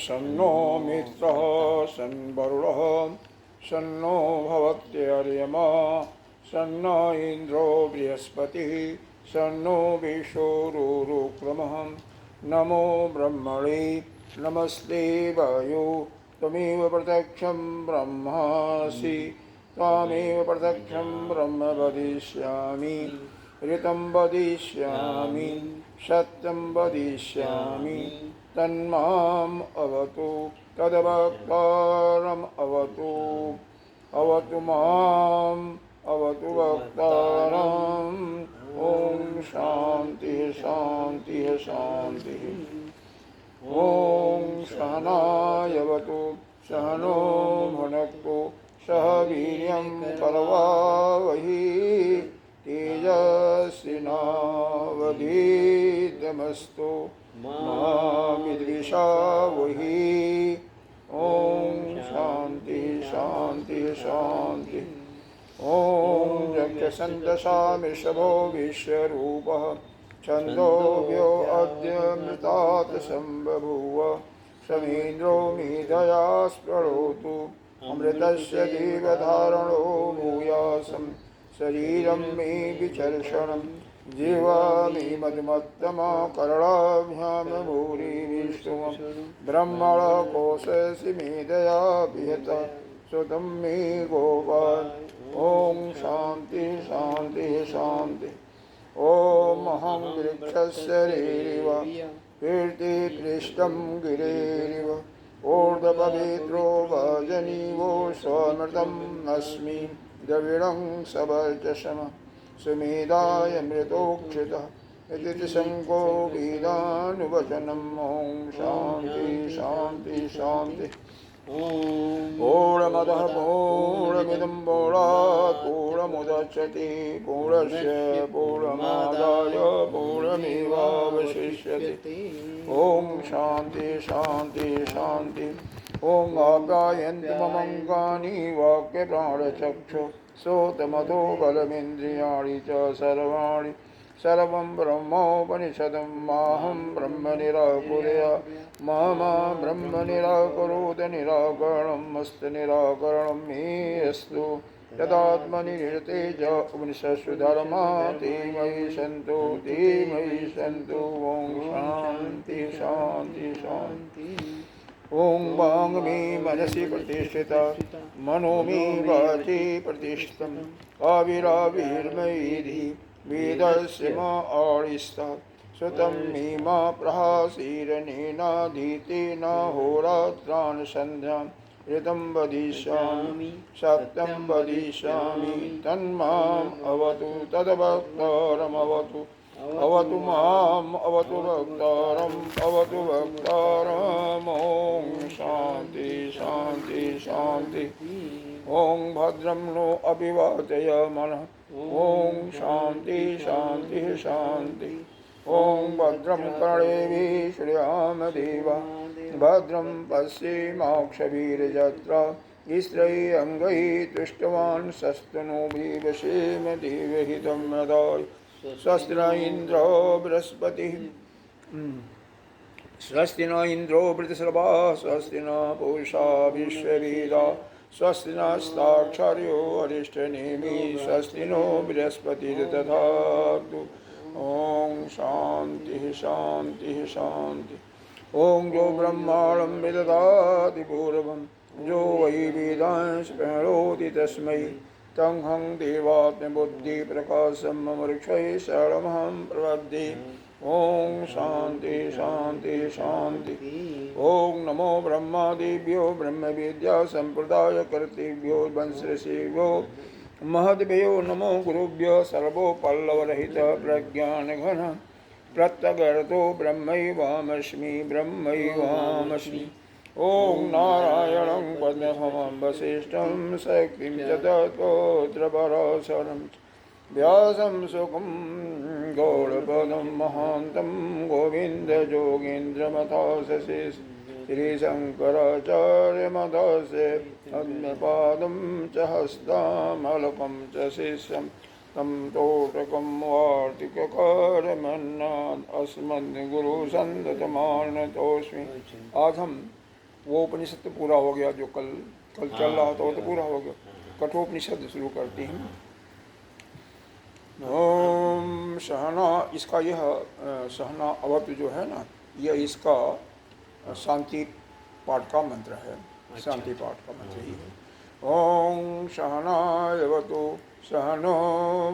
शन्नो मित्रः शन्वरुणः शन्नो भवत्यर्यमा शन्नो इंद्रो बृहस्पतिः शन्नो विष्णुरुक्रमः नमो ब्रह्मणे नमस्ते वायो त्वमेव प्रत्यक्षं ब्रह्मासि त्वामेव प्रत्यक्षं ब्रह्म वदिष्यामि ऋतं वदिष्यामि सत्यं वदिष्यामि तन्माम् अवतु तद्वक्तारम् अवतु अवतु माम् अवतु वक्तारम् ॐ शान्तिः शान्तिः शान्तिः ॐ सहनावतु सहनो भुनक्तु सह वीर्यं करवावहि तेजस्विनावधीतमस्तु मा विद्विषावहि ॐ शान्ति शान्ति शान्ति ॐ यज्ञसन्दशामिषभो विश्वरूपः छन्दोभ्यो अद्य मृतात् सम्बभूव समीन्द्रो मेधया स्पृणोतु अमृतस्य जीवधारणो भूयासं शरीरं मे विचर्षणं जीवा मे मधुमत्तमा करणाभ्यां भूरि विष्णुं ब्रह्मणकोशसि मेधया विहत सुतं मे गोपाल ॐ शान्ति शान्ति शान्ति ॐ अहं वृक्षस्यरेरिव कीर्तिकृष्टं गिरेरिव ऊर्ध्वपवित्रो भजनीवो स्वमृतम् अस्मि द्रविणं सवर्चसम सुमेधाय मृतोक्षितः इति शङ्को वेदानुवचनम् ॐ शान्ति शान्ति शान्ति पूर्णमदः पूर्णमिदं पूर्णात् पूर्णमुदच्यते पूर्णस्य पूर्णमादाय पूर्णमेवावशिष्यते ॐ शान्ति शान्ति शान्ति ॐ आगायन्तु ममङ्गानि वाक्यप्राणचक्षु श्रोत्रमतो बलमिन्द्रियाणि च सर्वाणि सर्वं ब्रह्मोपनिषदं माहं ब्रह्म निराकुर्या मा ब्रह्म निराकरोत् निराकरणं मस्त निराकरणं मे अस्तु तदात्मनि निरते च उपनिषत्सु धर्मा ते मयि सन्तु ॐ शान्ति शान्ति शान्ति ॐ वाङ् मे मनसि प्रतिष्ठिता मनो मे वाचि प्रतिष्ठितम् आविराविर्मयेधि वेदस्य मा आडिस्ता सुतं मे मा प्रहासीरनेनाधीतेन होरात्रान् सन्ध्यां ऋतं वदिष्यामि सत्यं वदिष्यामि तन्माम् अवतु तद्वक्तारमवतु अवतु माम् अवतु वक्तारम् अवतु वक्तारम् ॐ शान्ति शान्ति शान्ति ॐ भद्रं नो अभिवादय मनः ॐ शान्ति शान्ति शान्ति ॐ भद्रं कर्णेभिः श्रेयाम देवा भद्रं पश्येमाक्षभिर्यजत्रा स्त्रैः अङ्गैः तुष्टवान् स्वस्तिनोभिः वशेम देवहितं मदाय स्वस्ति न इन्द्रो बृहस्पतिः स्वस्ति न इन्द्रो वृद्धश्रवा स्वस्ति न पूषा विश्ववेदा स्वस्ति नस्ताक्षर्यो अरिष्टनेमि स्वस्ति नो बृहस्पतिर्दधातु ॐ शान्ति शान्ति शान्ति ॐ जो ब्रह्माणं विदधाति पूर्वं जो वै वेदांश प्रणोति तस्मै तंहं देवात्मबुद्धिप्रकाशं मम ऋक्षये शरणमहं प्रपद्ये ॐ शान्ति शान्ति शान्ति ॐ नमो ब्रह्मादिभ्यो ब्रह्मविद्यासम्प्रदायकर्तृभ्यो वंशऋषिभ्यो महद्भ्यो नमो गुरुभ्यो सर्वोपल्लवरहितः प्रज्ञानघन प्रत्यगर्तो ब्रह्मैवामस्मि ॐ नारायणं पद्महं वसिष्ठं शक्तिं च तत्त्वोऽत्रपराशरं व्यासं सुखं गौडपदं महान्तं गोविन्दयोगीन्द्रमथाशशि श्रीशङ्कराचार्यमथास्य अग्निपादं च हस्तामलकं च शिष्यं तं तोटकं वार्तिककारमन्नात् अस्मद्गुरुसन्दतमानतोऽस्मि अधं वो उपनिषद तो पूरा हो गया, जो कल कल चल रहा था वो तो पूरा हो गया। हाँ। कठोपनिषद शुरू करते हैं। ओम सहना, इसका यह सहना अवत जो है ना, यह इसका शांति पाठ का मंत्र है। शांति पाठ का मंत्र ही है। ओम सहनावतु सहनो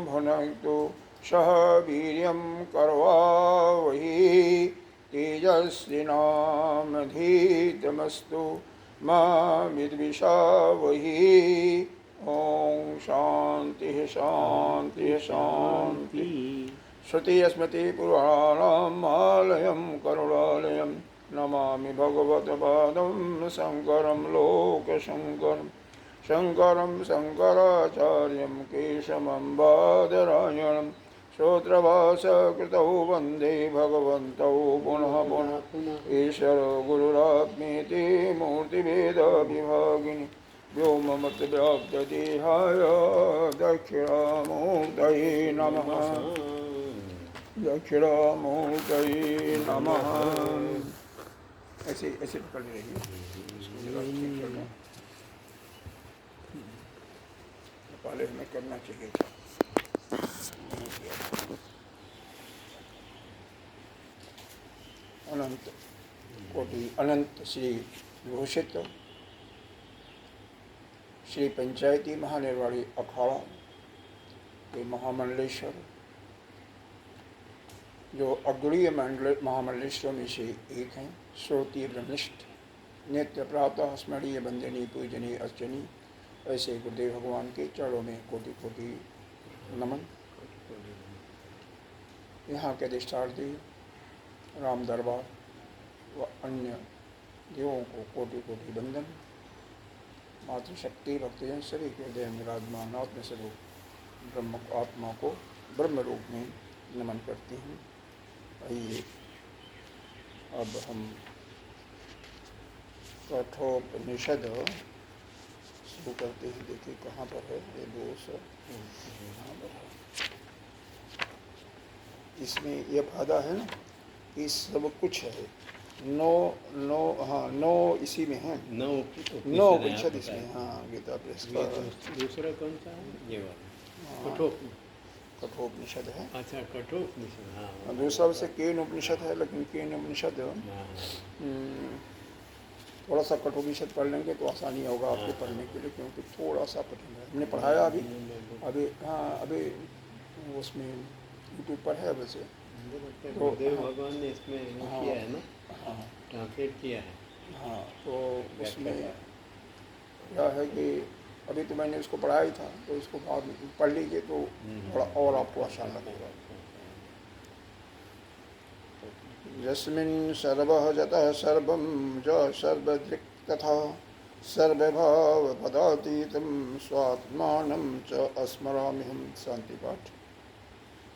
भुनक्तु सह वीर्यं करवावहि तेजस्विनामधीतमस्तु मा विद्विषावहि। ओम शांति शांति शांति। श्रुति स्मृति पुराणानामालयं करुणालयं नमामि भगवत्पादं शङ्करं लोकशङ्करं। शङ्करं शङ्कराचार्यं केशवं बादरायणं श्रोत्रभासकृतौ वन्दे भगवन्तौ पुनः पुनः। ईश्वरो गुरुरात्मेति मूर्तिभेदविभागिनि व्योमवद्व्याप्तदेहाय दक्षिणामूर्तये नमः। दक्षिणामूर्तये नमः। ऐसे ऐसे पकड़ रही पहले हमें करना चाहिए था। अनंत कोटि अनंत श्री घोषित श्री पंचायती महानिर्वाणी अखाड़ा के महामंडलेश्वर, जो अग्रणीय महामंडलेश्वरों में से एक हैं, श्रोतीय ब्रह्मनिष्ठ, नित्य प्रातः स्मरणीय वंदनीय पूजनीय अर्चनीय, ऐसे गुरुदेव भगवान के चरणों में कोटि कोटि नमन। यहाँ के अधिष्ठात्री राम दरबार व अन्य देवों को कोटि कोटि वंदन। मातृशक्ति भक्तजन सभी के हृदय में विराजमान आत्मस्वरूप ब्रह्म आत्मा को ब्रह्म रूप में नमन करते हैं। आइए अब हम कठोपनिषद शुरू करते हैं। देखिए कहाँ पर है ये दोष, कहाँ पर है। इसमें यह फायदा है ना कि सब कुछ है। नौ नौ हाँ नौ इसी में है, नौ उपनिषद इसमें। हाँ गीता प्रेस का दूसरा कौन सा है? ये वाला कठोपनिषद है। अच्छा कठोपनिषद। हाँ दूसरा से केन उपनिषद है, लेकिन केन उपनिषद थोड़ा सा कठोपनिषद पढ़ लेंगे तो आसानी होगा आपके पढ़ने के लिए, क्योंकि थोड़ा सा कठिन है। हमने पढ़ाया अभी अभी हाँ अभी उसमें यूट्यूब पर है वैसे तो देव भगवान ने इसमें किया है ना, हाँ ट्रांसलेट किया है। हाँ तो उसमें क्या है कि अभी तो मैंने उसको पढ़ाया ही था, तो इसको बाद में पढ़ लीजिए तो थोड़ा और आपको आसान लगेगा। यस्मिन् सर्वः जतः सर्वं च सर्वदृक् तथा सर्वभावपदातीतं स्वात्मानं च अस्मराम्यहं। शांति पाठ।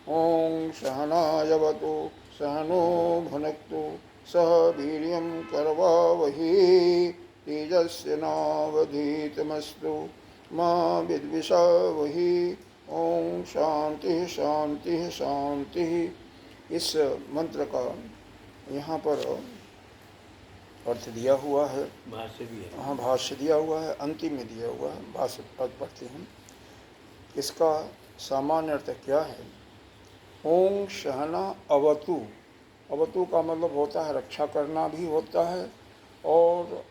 ओम सहनावतु सहनो भुनक्तु सह वीर्यं करवावहि तेजस्विनावधीतमस्तु मा विद्विषावहि। ओम शांति शांति शांति। इस मंत्र का यहाँ पर अर्थ दिया हुआ है, भाष्य भी है। हाँ भाष्य दिया हुआ है, अंतिम में दिया हुआ है। भाष्य पढ़ते हैं। इसका सामान्य अर्थ क्या है? ओम सहना अवतु। अवतु का मतलब होता है रक्षा करना भी होता है और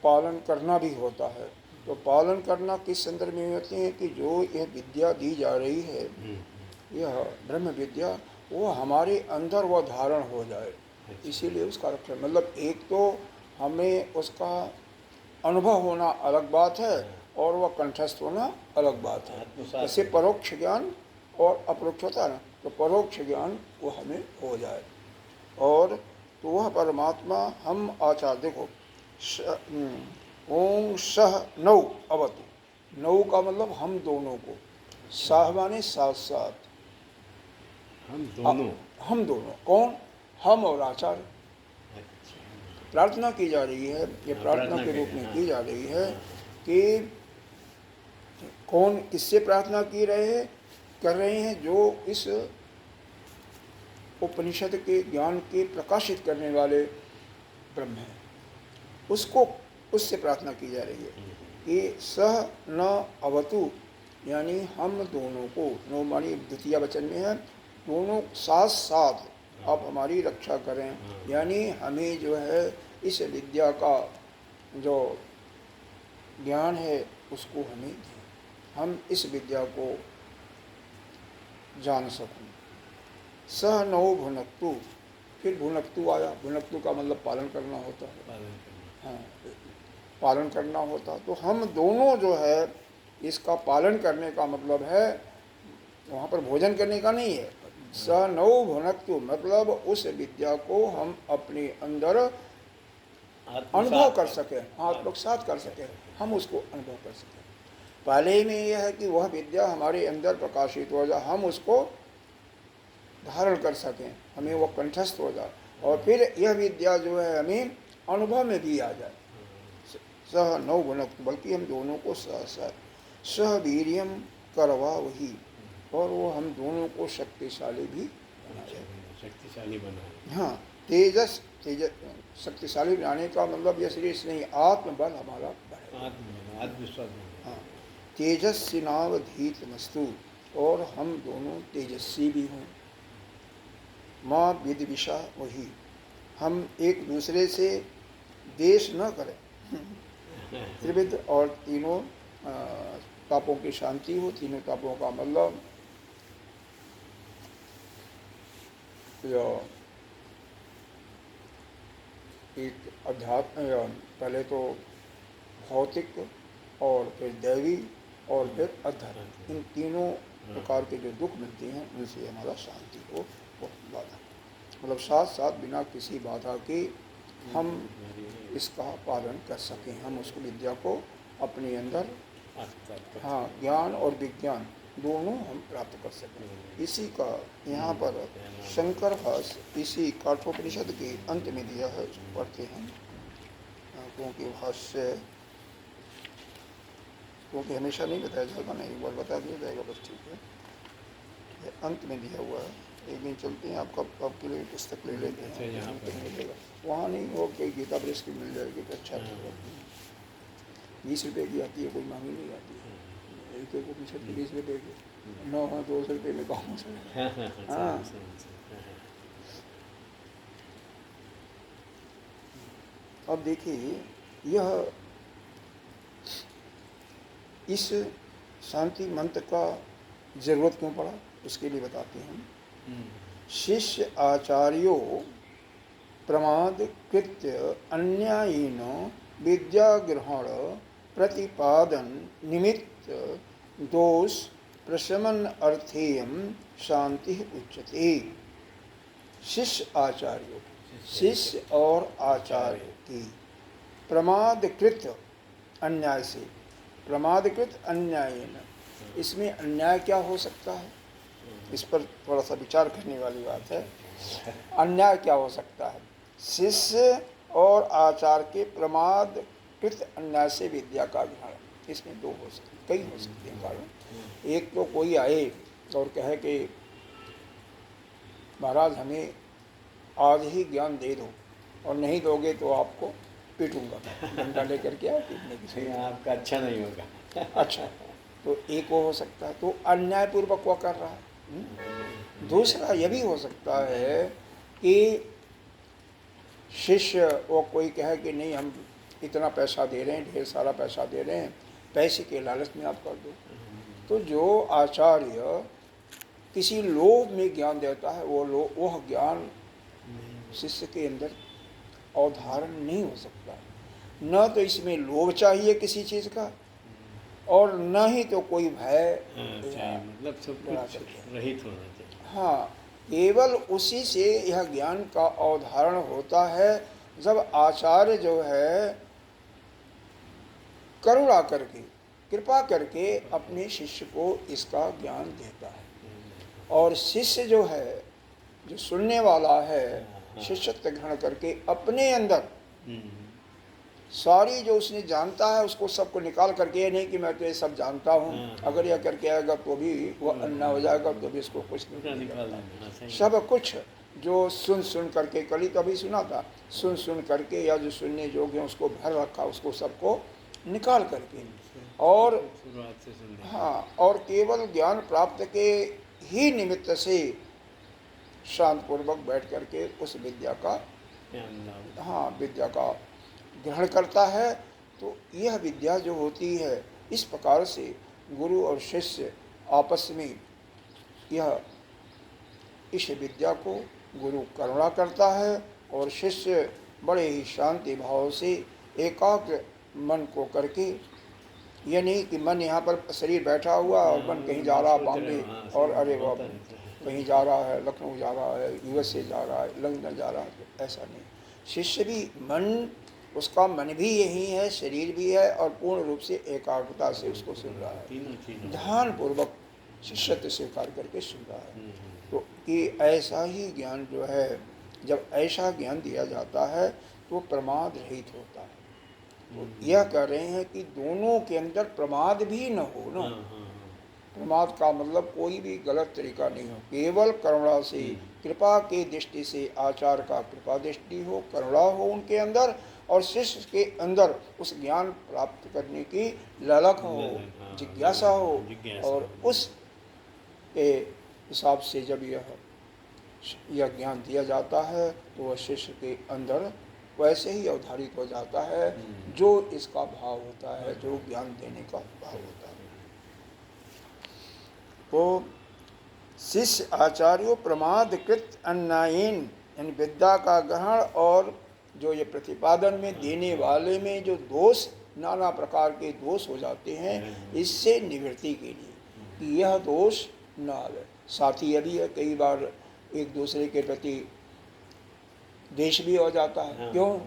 पालन करना भी होता है। तो पालन करना किस संदर्भ में होते हैं कि जो यह विद्या दी जा रही है, यह ब्रह्म विद्या, वो हमारे अंदर वह धारण हो जाए, इसीलिए उसका रक्षण। मतलब एक तो हमें उसका अनुभव होना अलग बात है और वह कंठस्थ होना अलग बात है। जैसे परोक्ष ज्ञान और अपरोक्ष होता है ना, तो परोक्ष ज्ञान वो हमें हो जाए और तो वह परमात्मा हम आचार। देखो ओम सह नौ अवतु। नौ का मतलब हम दोनों को, साह माने साथ साथ, हम दोनों कौन? हम और आचार्य। प्रार्थना की जा रही है, ये प्रार्थना के रूप में की जा रही है कि कौन किससे प्रार्थना की रहे हैं, कर रहे हैं? जो इस उपनिषद के ज्ञान के प्रकाशित करने वाले ब्रह्म हैं। उसको उससे प्रार्थना की जा रही है कि सह न अवतु, यानी हम दोनों को, नो मानी द्वितीय वचन में है, दोनों साथ साथ आप हमारी रक्षा करें, यानी हमें जो है इस विद्या का जो ज्ञान है उसको हमें दें, हम इस विद्या को जान सकूं। सह नौ भुनक्तु, फिर भुनक्तु आया, भुनक्तु का मतलब पालन करना होता है, हाँ पालन करना होता, तो हम दोनों जो है इसका पालन करने का मतलब है वहाँ पर भोजन करने का नहीं है। स नौ भुनक्तु मतलब उस विद्या को हम अपने अंदर अनुभव कर सकें, आत्मसात कर सकें, हम उसको अनुभव कर सकें। पहले में यह है कि वह विद्या हमारे अंदर प्रकाशित हो जाए, हम उसको धारण कर सकें, हमें वह कंठस्थ हो जाए, और फिर यह विद्या जो है हमें अनुभव में भी आ जाए। सह नौ भुनक्तु, बल्कि हम दोनों को सह वीर्यम करवा वही, और वो हम दोनों को शक्तिशाली भी बनाए, शक्तिशाली बनाए। हाँ तेजस शक्तिशाली बनाने का मतलब यह शरीर नहीं, आत्मबल हमारा बढ़े, आत्मविश्वास। हाँ तेजस्वी नावधीत मस्तु, और हम दोनों तेजस्वी भी हों। माँ विदिशा वही, हम एक दूसरे से द्वेष न करें, त्रिविध और तीनों तापों की शांति हो। तीनों तापों का मतलब एक अध्यात्म, पहले तो भौतिक और फिर दैवी और फिर अध्यात्म, इन तीनों प्रकार के जो दुख मिलते हैं उनसे हमारा शांति हो, वो बाधा, मतलब साथ साथ बिना किसी बाधा के हम इसका पालन कर सकें, हम उसको विद्या को अपने अंदर, हाँ ज्ञान और विज्ञान दोनों हम प्राप्त कर सकें। इसी का यहाँ पर शंकर भाष्य इसी काठोपनिषद के अंत में दिया है, उसको पढ़ते हैं, क्योंकि भाष्य क्योंकि हमेशा नहीं बताया जाएगा, नहीं एक बार बता दिया जाएगा बस, ठीक है। ये अंत में दिया हुआ है, एक दिन चलते हैं, आपके लिए पुस्तक ले लेते हैं, मिलेगा वहाँ नहीं हो कि गीता प्रेस की मिल जाएगी तो अच्छा रहेगा। 20 रुपये की आती है, कोई महंगी नहीं आती है, एक एक उपनिषद की 20 रुपये की, 9-200 रुपये में काम हो सकता। हाँ अब देखिए, यह इस शांति मंत्र का जरूरत क्यों पड़ा उसके लिए बताते हैं। शिष्य आचार्यो प्रमाद कृत्य अन्यायीन विद्या ग्रहण प्रतिपादन निमित्त दोष प्रशमन अर्थेयम शांति उच्यते। शिष्य आचार्यों, शिष्य और आचार्य की प्रमादकृत अन्याय से, प्रमादकृत अन्याय, इसमें अन्याय क्या हो सकता है, इस पर थोड़ा सा विचार करने वाली बात है। अन्याय क्या हो सकता है? शिष्य और आचार्य के प्रमादकृत अन्याय से विद्या का ग्रहण, इसमें दो हो सकते, कई हो सकते हैं कारण। एक तो कोई आए और कहे कि महाराज हमें आज ही ज्ञान दे दो, और नहीं दोगे तो आपको पीटूंगा, डंडा लेकर के आओ पीटने की, आपका अच्छा नहीं होगा। अच्छा, तो एक वो हो सकता है, तो अन्यायपूर्वक वो कर रहा है। दूसरा यह भी हो सकता है कि शिष्य वो कोई कहे कि नहीं हम इतना पैसा दे रहे हैं, ढेर सारा पैसा दे रहे हैं, पैसे के लालच में आप कर दो। तो जो आचार्य किसी लोभ में ज्ञान देता है, वह ज्ञान शिष्य के अंदर अवधारण नहीं हो सकता। न तो इसमें लोभ चाहिए किसी चीज़ का, और न ही तो कोई भय, मतलब सब कुछ रहित होना चाहिए। हाँ, केवल उसी से यह ज्ञान का अवधारण होता है जब आचार्य जो है करुणा करके, कृपा करके अपने शिष्य को इसका ज्ञान देता है। और शिष्य जो है, जो सुनने वाला है, शिष्यत्व ग्रहण करके अपने अंदर सारी जो उसने जानता है उसको सबको निकाल करके, ये नहीं कि मैं तो ये सब जानता हूँ, अगर यह करके आएगा तो भी वह अन्ना हो जाएगा, तो भी इसको कुछ नहीं निकालता। सब कुछ जो सुन करके, कल ही तो अभी सुना था, सुन करके या जो सुनने योग्य है उसको भर रखा, उसको सबको निकाल करके, और शुरुआत से सुन लिया। हाँ, और केवल ज्ञान प्राप्त के ही निमित्त से शांतपूर्वक बैठ करके उस विद्या का, हाँ, विद्या का ग्रहण करता है। तो यह विद्या जो होती है, इस प्रकार से गुरु और शिष्य आपस में यह इस विद्या को गुरु करुणा करता है और शिष्य बड़े ही शांति भाव से एकाग्र मन को करके, यह नहीं कि मन यहाँ पर शरीर बैठा हुआ और मन कहीं जा रहा बॉम्बे, और अरे बाप कहीं जा रहा है, लखनऊ जा रहा है, यूएसए जा रहा है, लंदन जा रहा है, तो ऐसा नहीं। शिष्य भी मन, उसका मन भी यही है, शरीर भी है, और पूर्ण रूप से एकाग्रता से उसको सुन रहा है, ध्यान पूर्वक शिष्यत्व स्वीकार करके सुन रहा है। तो कि ऐसा ही ज्ञान जो है, जब ऐसा ज्ञान दिया जाता है तो प्रमाद रहित होता है। तो यह कह रहे हैं कि दोनों के अंदर प्रमाद भी न हो ना। प्रमाद का मतलब कोई भी गलत तरीका नहीं हो, केवल करुणा से, कृपा के दृष्टि से आचार्य का कृपा दृष्टि हो, करुणा हो उनके अंदर, और शिष्य के अंदर उस ज्ञान प्राप्त करने की ललक हो, जिज्ञासा हो, और उस के हिसाब से जब यह ज्ञान दिया जाता है तो वह शिष्य के अंदर वैसे ही अवधारित हो जाता है जो इसका भाव होता है, जो ज्ञान देने का भाव होता है। तो शिष्य आचार्यों प्रमाद कृत अन्नायन, इन विद्या का ग्रहण और जो ये प्रतिपादन में देने वाले में जो दोष, नाना प्रकार के दोष हो जाते हैं, इससे निवृत्ति के लिए कि यह दोष न आवे। साथ ही यदि है कई बार एक दूसरे के प्रति द्वेष भी हो जाता है। क्यों?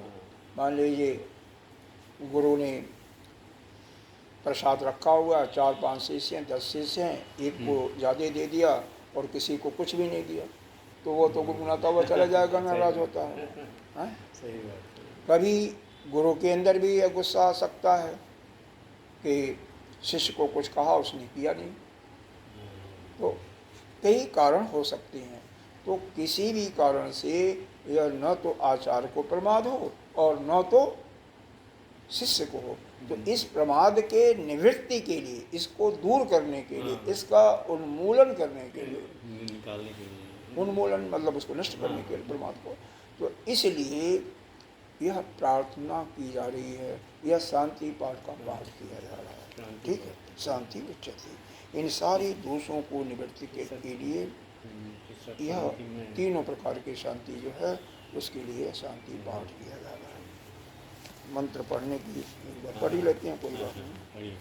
मान लीजिए गुरु ने प्रसाद रखा हुआ, 4-5 शिष्य हैं, 10 शिष्य हैं, एक को ज़्यादा दे दिया और किसी को कुछ भी नहीं दिया, तो वो तो गुनगुनाता हुआ चला जाएगा, नाराज होता है। सही बात। कभी गुरु के अंदर भी यह गुस्सा आ सकता है कि शिष्य को कुछ कहा, उसने किया नहीं, तो कई कारण हो सकते हैं। तो किसी भी कारण से यह न तो आचार्य को प्रमाद हो और न तो शिष्य को हो। तो इस प्रमाद के निवृत्ति के लिए, इसको दूर करने के लिए, इसका उन्मूलन करने के लिए, निकालने के लिए, उन्मूलन मतलब उसको नष्ट करने के लिए प्रमाद को, तो इसलिए यह प्रार्थना की जा रही है, यह शांति पाठ का पाठ किया जा रहा है। ठीक है, शांति उच्चति, इन सारे दोषों को निवृत्ति के लिए यह तीनों प्रकार की शांति जो है उसके लिए शांति पाठ किया जा रहा है। मंत्र पढ़ने की पढ़ ही लेते हैं, कोई बात नहीं।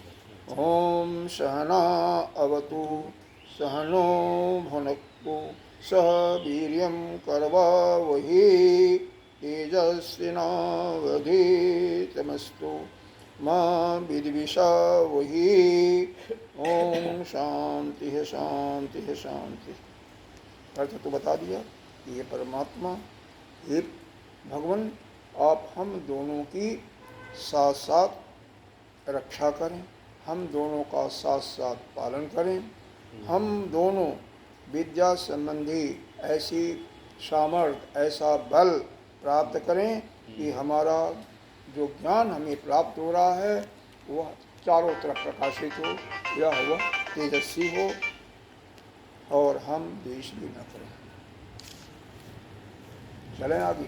ओम सहना अवतु सहनो भुनक्तु सह वीर्यं करवावहि तेजस्विनावधीतमस्तु मा विद्विषावहि। ओम शांति है, शांति है, शांति। अर्थ तो बता दिया कि ये परमात्मा, हे भगवान, आप हम दोनों की साथ साथ रक्षा करें, हम दोनों का साथ साथ पालन करें, हम दोनों विद्या संबंधी ऐसी सामर्थ्य, ऐसा बल प्राप्त करें कि हमारा जो ज्ञान हमें प्राप्त हो रहा है वह चारों तरफ प्रकाशित हो, यह वह तेजस्वी हो और हम द्वेष भी न करें। चलें आगे।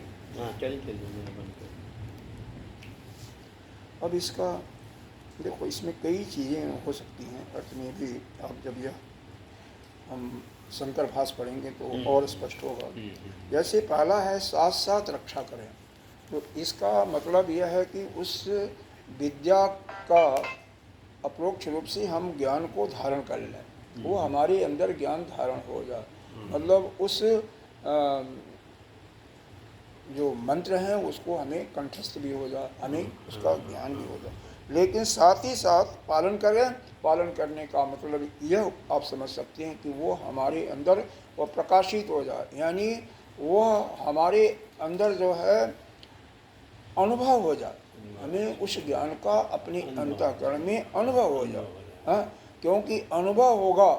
अब इसका देखो, इसमें कई चीज़ें हो सकती हैं अर्थ में भी। अब जब यह हम शंकर भाष्य पढ़ेंगे तो और स्पष्ट होगा। जैसे पहला है साथ साथ रक्षा करें, तो इसका मतलब यह है कि उस विद्या का अप्रोक्ष रूप से हम ज्ञान को धारण कर लें, वो हमारे अंदर ज्ञान धारण हो जाए, मतलब उस जो मंत्र हैं उसको हमें कंठस्थ भी हो जाए, हमें उसका ज्ञान भी हो जाए, लेकिन साथ ही साथ पालन करें। पालन करने का मतलब यह आप समझ सकते हैं कि वो हमारे अंदर वो प्रकाशित हो जाए, यानी वो हमारे अंदर जो है अनुभव हो जाए, हमें उस ज्ञान का अपने अंतःकरण में अनुभव हो जाए। क्योंकि अनुभव होगा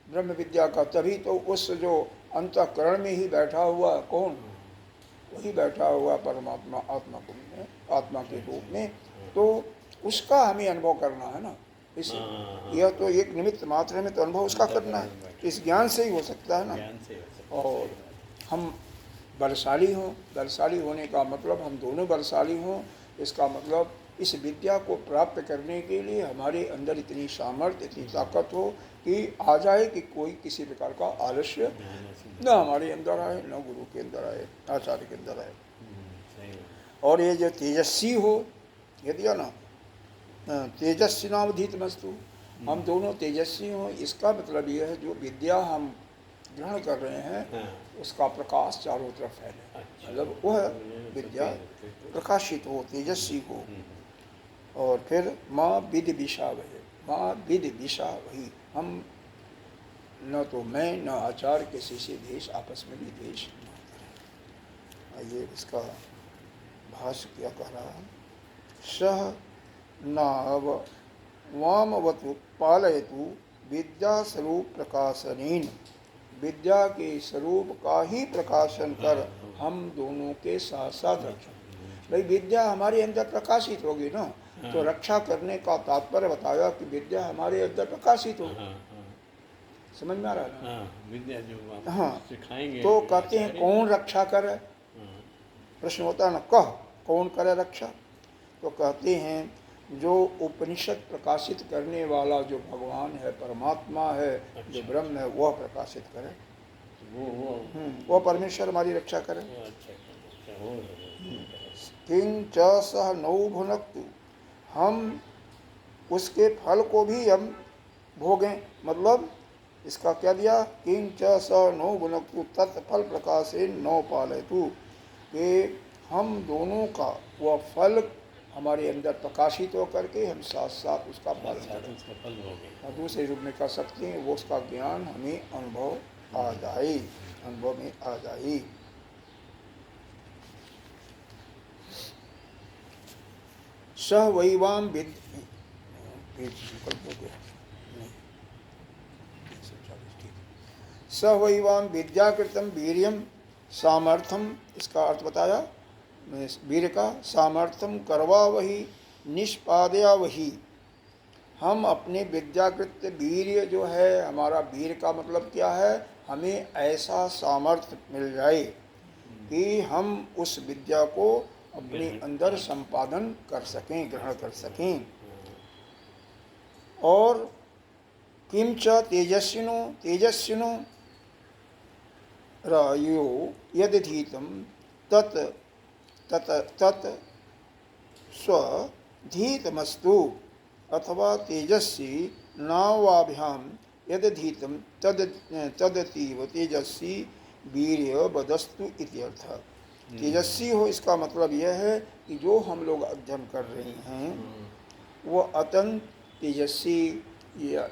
ब्रह्म विद्या का, तभी तो उस जो अंतःकरण में ही बैठा हुआ कौन, वही बैठा हुआ परमात्मा आत्मा को में, आत्मा के रूप में, तो उसका हमें अनुभव करना है ना। इस यह तो एक निमित्त मात्र में, तो अनुभव उसका करना है, इस ज्ञान से ही हो सकता है ना। ज्ञान से हो सकता है। और हम बलशाली हों, बलशाली होने का मतलब हम दोनों बलशाली हों, इसका मतलब इस विद्या को प्राप्त करने के लिए हमारे अंदर इतनी सामर्थ्य, इतनी ताकत हो कि आ जाए कि कोई किसी प्रकार का आलस्य न हमारे अंदर आए, न गुरु के अंदर आए, आचार्य के अंदर आए। सही। और ये जो तेजस्वी हो, ये दिया ना, तेजस्वी नावधीत मस्तु, हम दोनों तेजस्वी हों, इसका मतलब ये है जो विद्या हम ग्रहण कर रहे हैं हाँ। उसका प्रकाश चारों तरफ फैले, अच्छा। मतलब वह विद्या प्रकाशित हो, तेजस्वी हो। और फिर माँ विद विषा वही, माँ विद विषा वही, हम न तो मैं न आचार्य किसी से द्वेष, आपस में भी द्वेष न करें। आइए इसका भाष्य क्या कह रहा है। सह नाव वामवतु पालयतु विद्या स्वरूप प्रकाशनीन, विद्या के स्वरूप का ही प्रकाशन कर हम दोनों के साथ साथ रक्षा। भाई विद्या हमारे अंदर प्रकाशित होगी ना, तो रक्षा करने का तात्पर्य बताया कि विद्या हमारे अंदर प्रकाशित हो। समझ में आ रहा है ना। विद्या जो आप हाँ, सिखाएंगे तो कहते हैं कौन रक्षा करे, प्रश्न होता है ना, कह कौन करे रक्षा, तो कहते हैं जो उपनिषद प्रकाशित करने वाला जो भगवान है, परमात्मा है, जो ब्रह्म है, वह प्रकाशित करे, वो परमेश्वर हमारी रक्षा करे। किंच सह नौ भुनक्तु, हम उसके फल को भी हम भोगें, मतलब इसका क्या दिया, किंच स नौ भुनक्तु तत्फल प्रकाशे नौ पालयतु, कि हम दोनों का वह फल हमारे अंदर प्रकाशित होकर के हम साथ साथ उसका फल भोगें। और दूसरे रूप में कह सकते हैं वो उसका ज्ञान हमें अनुभव आ जाए, अनुभव में आ जाए। सह वैवाम विद स वैवाम विद्याकृतम वीर्यम सामर्थ्यम, इसका अर्थ बताया वीर का, सामर्थ्यम करवा वही निष्पादया वही, हम अपने विद्याकृत वीर्य जो है हमारा, वीर का मतलब क्या है, हमें ऐसा सामर्थ्य मिल जाए कि हम उस विद्या को अपने अंदर संपादन कर सकें, ग्रहण कर सकें। और किंच तेजस्विनो तेजस्विनो रायो यदधीतम तत् तत् तत् स्वधीतमस्तु, अथवा तेजस्वी नावाभ्याम यदधीतम तद तदतीव तेजस्वी वीर्य बदस्तु इत्यर्थ। तेजस्वी हो इसका मतलब यह है कि जो हम लोग अध्ययन कर रहे हैं वो अत्यंत तेजस्वी,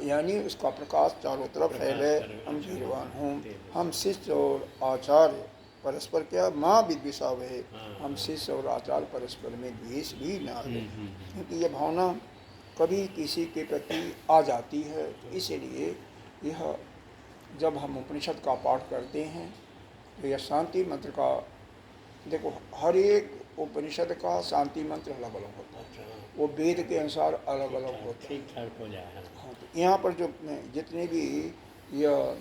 यानी उसका प्रकाश चारों तरफ फैले, हम धीरवान हों, हम शिष्य और आचार्य परस्पर क्या माँ विद्विषावहे, हम शिष्य और आचार्य परस्पर में द्वेष भी न आए, क्योंकि यह भावना कभी किसी के प्रति आ जाती है। तो इसीलिए यह जब हम उपनिषद का पाठ करते हैं तो यह शांति मंत्र का, देखो हर एक उपनिषद का शांति मंत्र अलग अलग होता है, वो वेद के अनुसार अलग अलग होता है, ठीक ठाक हो जाए। हाँ, तो यहाँ पर जो जितने भी यह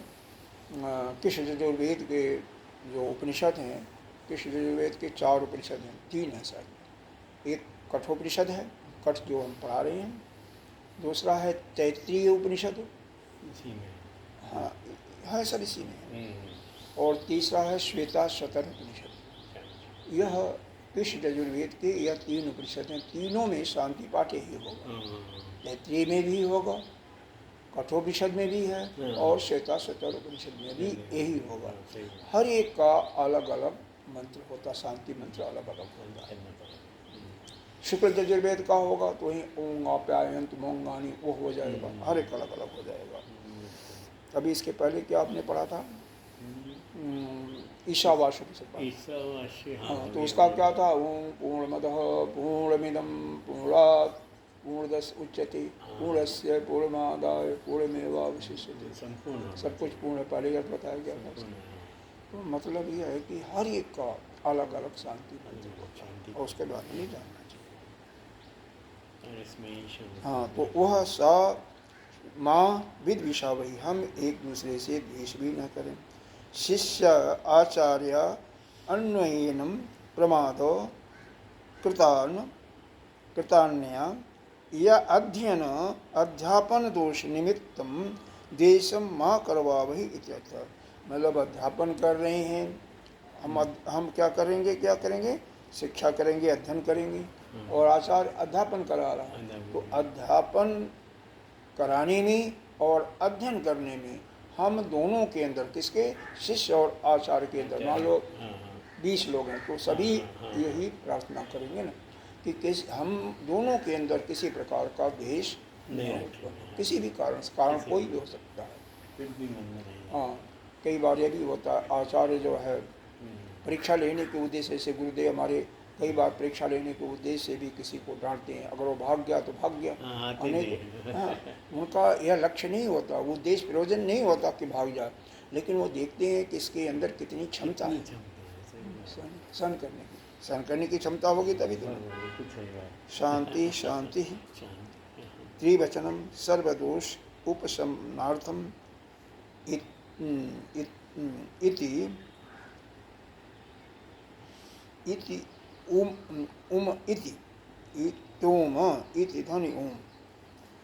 कृष्ण यजुर्वेद के जो उपनिषद हैं, कृष्ण यजुर्वेद के 4 उपनिषद हैं, 3 हैं शायद। एक कठोपनिषद है, कठ जो हम पढ़ा रहे हैं, दूसरा है तैत्रीय उपनिषद, हाँ है सब इसी में, और तीसरा है श्वेता शतर उपनिषद। यह कृष्ण यजुर्वेद के यह 3 उपनिषद हैं, तीनों में शांति पाठ यही होगा, तैत्रीय में भी होगा, कठोपनिषद में भी है, और श्वेता शतर उपनिषद में भी यही होगा। हर एक का अलग अलग मंत्र होता, शांति मंत्र अलग अलग होता है। शुक्ल यजुर्वेद का होगा तो वही ओंग आप्यायंत मोंगानी वो हो जाएगा, हर एक अलग अलग हो जाएगा। अभी इसके पहले क्या आपने पढ़ा था, ईशावास्य उपनिषद, हाँ, तो उसका क्या था, ओम पूर्णमदः पूर्णमिदं पूर्णात् पूर्णदश उच्यते पूर्णस्य पूर्णमादाय पूर्णमेवावशिष्यते, सब कुछ पूर्ण, पहले अर्थ बताया गया था। तो मतलब ये है कि हर एक का अलग अलग शांति मंत्र होता है शांति और उसके बारे में नहीं जानना चाहिए। और इसमें ईश्वर हाँ, तो वह सा माँ विद विषा वही, हम एक दूसरे से द्वेष भी न करें। शिष्य आचार्य अन्वयनम प्रमाद कृतान कृतान्या या अध्ययन अध्यापन दोष निमित्तम देशम माँ करवा वही इत्यर्थ। मतलब अध्यापन कर रहे हैं हम क्या करेंगे शिक्षा करेंगे, अध्ययन करेंगे, और आचार्य अध्यापन करा रहा है। तो अध्यापन कराने में और अध्ययन करने में हम दोनों के अंदर, किसके, शिष्य और आचार्य के अंदर, मान लो 20 लोग हैं तो सभी यही प्रार्थना करेंगे ना कि हम दोनों के अंदर किसी प्रकार का द्वेष नहीं हो, किसी भी कारण कोई भी हो सकता है। फिर भी मन में नहीं। हाँ, कई बार ये भी होता है, आचार्य जो है परीक्षा लेने के उद्देश्य से, गुरुदेव हमारे कई बार परीक्षा लेने के उद्देश्य से भी किसी को डांटते हैं, अगर वो भाग गया तो भाग गया। हाँ, उनका यह लक्ष्य नहीं होता, वो उद्देश्य प्रयोजन नहीं होता कि भाग जाए, लेकिन वो देखते हैं कि इसके अंदर कितनी क्षमता है सहन करने की क्षमता होगी तभी तो। शांति शांति त्रिवचनम सर्वदोष उपशमनार्थम इति इति इति ध्वनि ओम,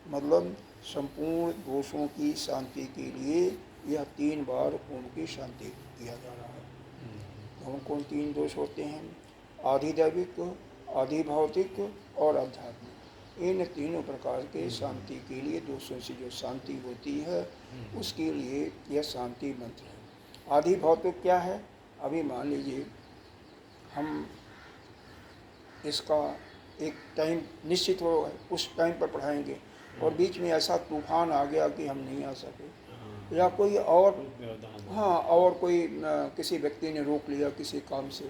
मतलब संपूर्ण दोषों की शांति के लिए यह 3 बार ओम की शांति किया जा रहा है। कौन कौन 3 दोष होते हैं? आधिदैविक, आधिभौतिक और आध्यात्मिक। इन तीनों प्रकार के शांति के लिए, दोषों से जो शांति होती है उसके लिए यह शांति मंत्र है। आधिभौतिक क्या है? अभी मान लीजिए हम इसका एक टाइम निश्चित हो, उस टाइम पर पढ़ाएंगे और बीच में ऐसा तूफान आ गया कि हम नहीं आ सके, या कोई और, हाँ, और कोई किसी व्यक्ति ने रोक लिया किसी काम से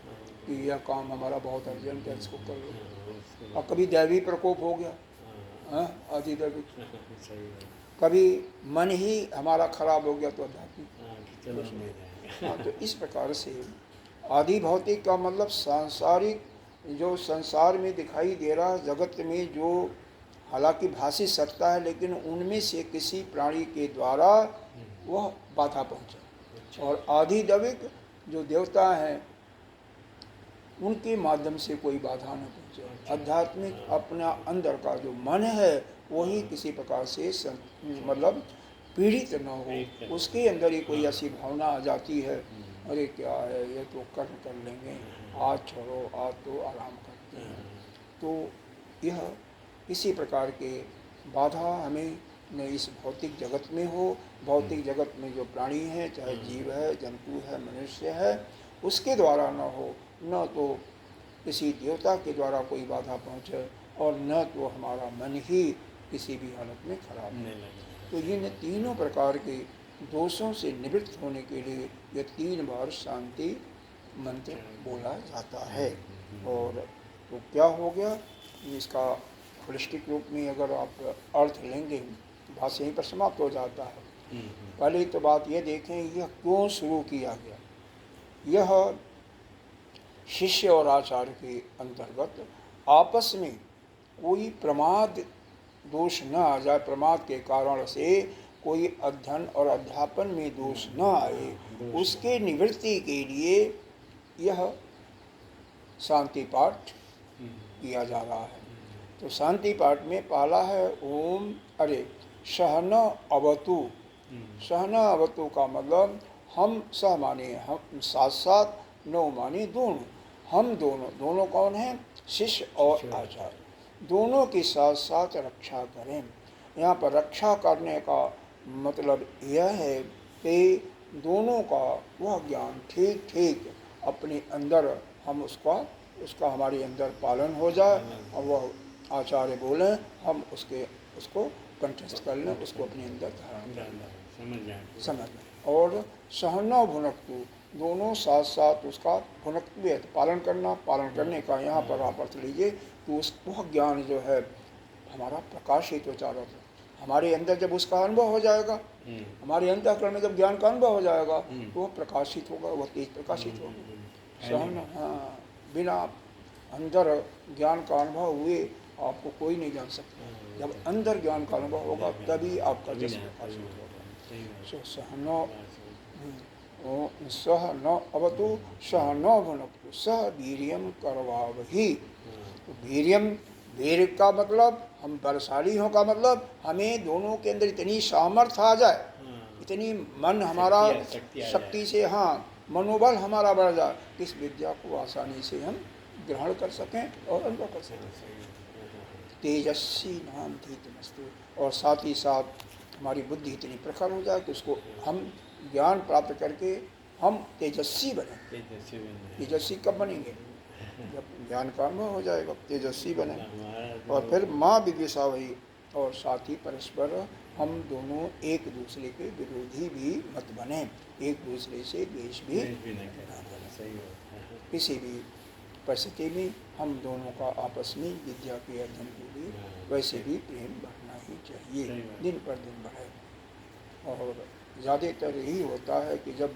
कि यह काम हमारा बहुत अर्जेंट है, इसको कर लो, और कभी दैवी प्रकोप हो गया, हाँ, आधिदैविक, कभी मन ही हमारा खराब हो गया तो आध्यात्मिक। हाँ, तो इस प्रकार से आधिभौतिक का मतलब सांसारिक, जो संसार में दिखाई दे रहा जगत में जो हालांकि भाषी सत्ता है, लेकिन उनमें से किसी प्राणी के द्वारा वह बाधा पहुंचा। और आधिदैविक जो देवता हैं उनके माध्यम से कोई बाधा न पहुंचे। आध्यात्मिक अपना अंदर का जो मन है वही किसी प्रकार से मतलब पीड़ित न हो, उसके अंदर ही कोई ऐसी भावना आ जाती है, अरे क्या है, ये तो कर लेंगे, आज छोड़ो, आज तो आराम करते हैं। तो यह इसी प्रकार के बाधा हमें न इस भौतिक जगत में हो, भौतिक जगत में जो प्राणी है, चाहे जीव है, जंतु है, मनुष्य है, उसके द्वारा न हो, न तो किसी देवता के द्वारा कोई बाधा पहुँचे, और न तो हमारा मन ही किसी भी हालत में खराब नहीं लगे। तो इन तीनों प्रकार के दोषों से निवृत्त होने के लिए ये 3 बार शांति मंत्र बोला जाता है। और तो क्या हो गया, इसका होलिस्टिक रूप में अगर आप अर्थ लेंगे बात यहीं पर समाप्त हो जाता है। पहले तो बात ये देखें यह क्यों शुरू किया गया। यह शिष्य और आचार्य के अंतर्गत आपस में कोई प्रमाद दोष न आ जाए, प्रमाद के कारण से कोई अध्ययन और अध्यापन में दोष न आए, उसके निवृत्ति के लिए यह शांति पाठ किया जा रहा है। तो शांति पाठ में पहला है ओम, सहन अवतु। सहन अवतु का मतलब हम सह माने हम, साथ साथ, नौ माने दोनों, हम दोनों कौन हैं? शिष्य और आचार्य, दोनों के साथ साथ रक्षा करें। यहाँ पर रक्षा करने का मतलब यह है कि दोनों का वह ज्ञान ठीक ठीक अपने अंदर हम उसका हमारे अंदर पालन हो जाए, और वह आचार्य बोलें हम उसको कंठस्थ कर लें, उसको अपने अंदर धारण कर लें, समझ लें। और सहना भुनक्तु, दोनों साथ साथ उसका भुनक्तु भी है, पालन करने का यहाँ पर आप अर्थ लीजिए कि वह ज्ञान जो है हमारा प्रकाशित हो चारों तरफ, हमारे अंदर जब उसका अनुभव हो जाएगा, हमारे अंतःकरण में जब ज्ञान का अनुभव हो जाएगा तो वह प्रकाशित होगा, वह तेज प्रकाशित होगा। सहन, हाँ, बिना अंदर ज्ञान का अनुभव हुए आपको कोई नहीं जान सकता। जब अंदर ज्ञान का अनुभव होगा तभी आपका जस प्रकाशित होगा। सो सहनो सह न अवतु सह न भुनक्तु सह वीर्यम करवावहि। तो वीर्यम, वीर का मतलब हम बलशाली हों का मतलब हमें दोनों के अंदर इतनी सामर्थ्य आ जाए, इतनी मन हमारा शक्ति से, हाँ, मनोबल हमारा बढ़ जाए कि इस विद्या को आसानी से हम ग्रहण कर सकें और अनुभव कर सकें। तेजस्वी नाम धीतमस्तु, और साथ ही साथ हमारी बुद्धि इतनी प्रखर हो जाए कि उसको हम ज्ञान प्राप्त करके हम तेजस्वी बने। तेजस्वी कब बनेंगे? जब ज्ञान का अनुभव हो जाएगा, तेजस्वी बने। और फिर माँ विद्विषावही, और साथ ही परस्पर हम दोनों एक दूसरे के विरोधी भी मत बने, एक दूसरे से द्वेष भी न करें। किसी भी परिस्थिति में हम दोनों का आपस में विद्या के अध्ययन के लिए वैसे भी प्रेम बढ़ना ही चाहिए, दिन पर दिन बढ़े। और ज़्यादातर यही होता है कि जब